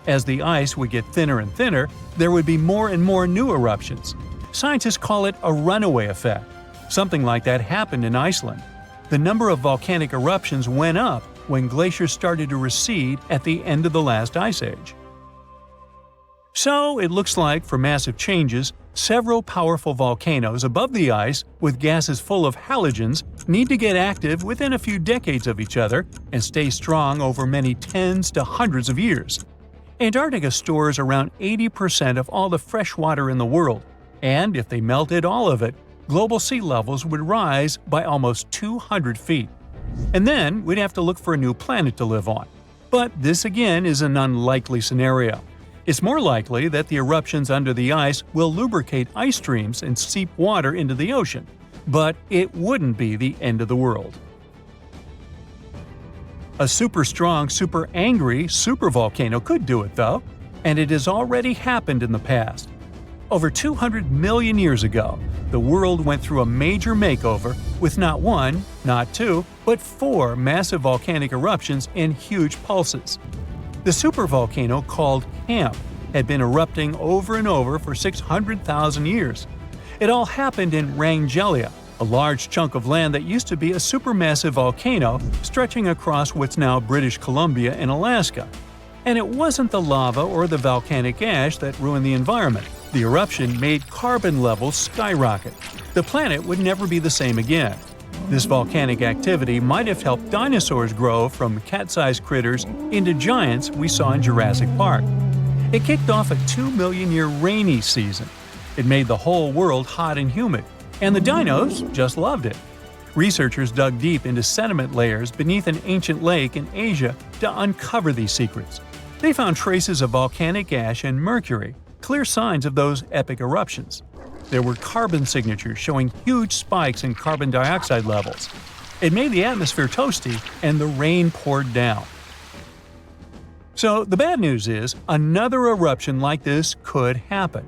As the ice would get thinner and thinner, there would be more and more new eruptions. Scientists call it a runaway effect. Something like that happened in Iceland. The number of volcanic eruptions went up when glaciers started to recede at the end of the last ice age. So, it looks like, for massive changes, several powerful volcanoes above the ice with gases full of halogens need to get active within a few decades of each other and stay strong over many tens to hundreds of years. Antarctica stores around 80% of all the fresh water in the world, and if they melted all of it, global sea levels would rise by almost 200 feet. And then we'd have to look for a new planet to live on. But this again is an unlikely scenario. It's more likely that the eruptions under the ice will lubricate ice streams and seep water into the ocean, but it wouldn't be the end of the world. A super strong, super angry supervolcano could do it though, and it has already happened in the past. Over 200 million years ago, the world went through a major makeover with not one, not two, but 4 massive volcanic eruptions in huge pulses. The supervolcano called Camp had been erupting over and over for 600,000 years. It all happened in Wrangell, a large chunk of land that used to be a supermassive volcano stretching across what's now British Columbia and Alaska. And it wasn't the lava or the volcanic ash that ruined the environment. The eruption made carbon levels skyrocket. The planet would never be the same again. This volcanic activity might have helped dinosaurs grow from cat-sized critters into giants we saw in Jurassic Park. It kicked off a 2 million year rainy season. It made the whole world hot and humid, and the dinos just loved it. Researchers dug deep into sediment layers beneath an ancient lake in Asia to uncover these secrets. They found traces of volcanic ash and mercury, clear signs of those epic eruptions. There were carbon signatures showing huge spikes in carbon dioxide levels. It made the atmosphere toasty, and the rain poured down. So the bad news is, another eruption like this could happen.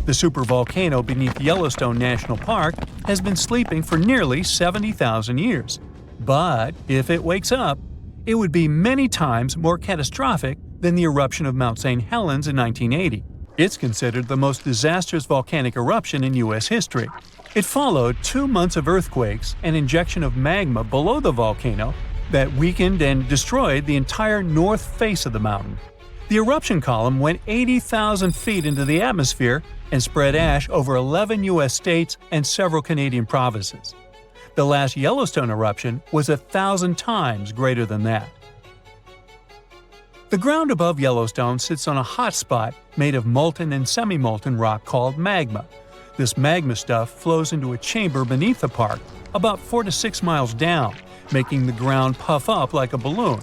The supervolcano beneath Yellowstone National Park has been sleeping for nearly 70,000 years. But if it wakes up, it would be many times more catastrophic than the eruption of Mount St. Helens in 1980. It's considered the most disastrous volcanic eruption in U.S. history. It followed 2 months of earthquakes and injection of magma below the volcano that weakened and destroyed the entire north face of the mountain. The eruption column went 80,000 feet into the atmosphere and spread ash over 11 U.S. states and several Canadian provinces. The last Yellowstone eruption was 1,000 times greater than that. The ground above Yellowstone sits on a hot spot made of molten and semi-molten rock called magma. This magma stuff flows into a chamber beneath the park, about 4 to 6 miles down, making the ground puff up like a balloon.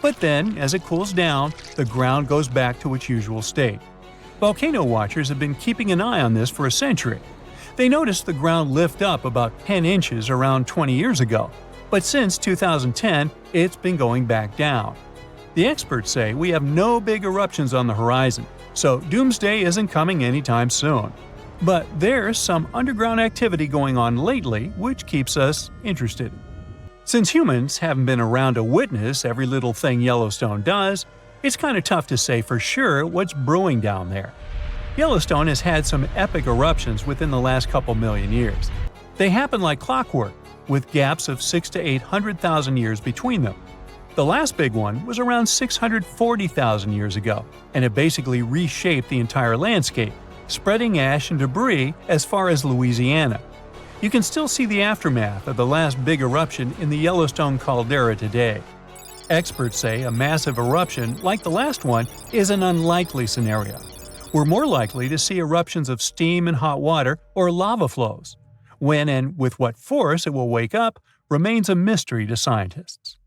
But then, as it cools down, the ground goes back to its usual state. Volcano watchers have been keeping an eye on this for a century. They noticed the ground lift up about 10 inches around 20 years ago, but since 2010, it's been going back down. The experts say we have no big eruptions on the horizon, so doomsday isn't coming anytime soon. But there's some underground activity going on lately which keeps us interested. Since humans haven't been around to witness every little thing Yellowstone does, it's kind of tough to say for sure what's brewing down there. Yellowstone has had some epic eruptions within the last couple million years. They happen like clockwork, with gaps of 600,000 to 800,000 years between them. The last big one was around 640,000 years ago, and it basically reshaped the entire landscape, spreading ash and debris as far as Louisiana. You can still see the aftermath of the last big eruption in the Yellowstone caldera today. Experts say a massive eruption like the last one is an unlikely scenario. We're more likely to see eruptions of steam and hot water or lava flows. When and with what force it will wake up remains a mystery to scientists.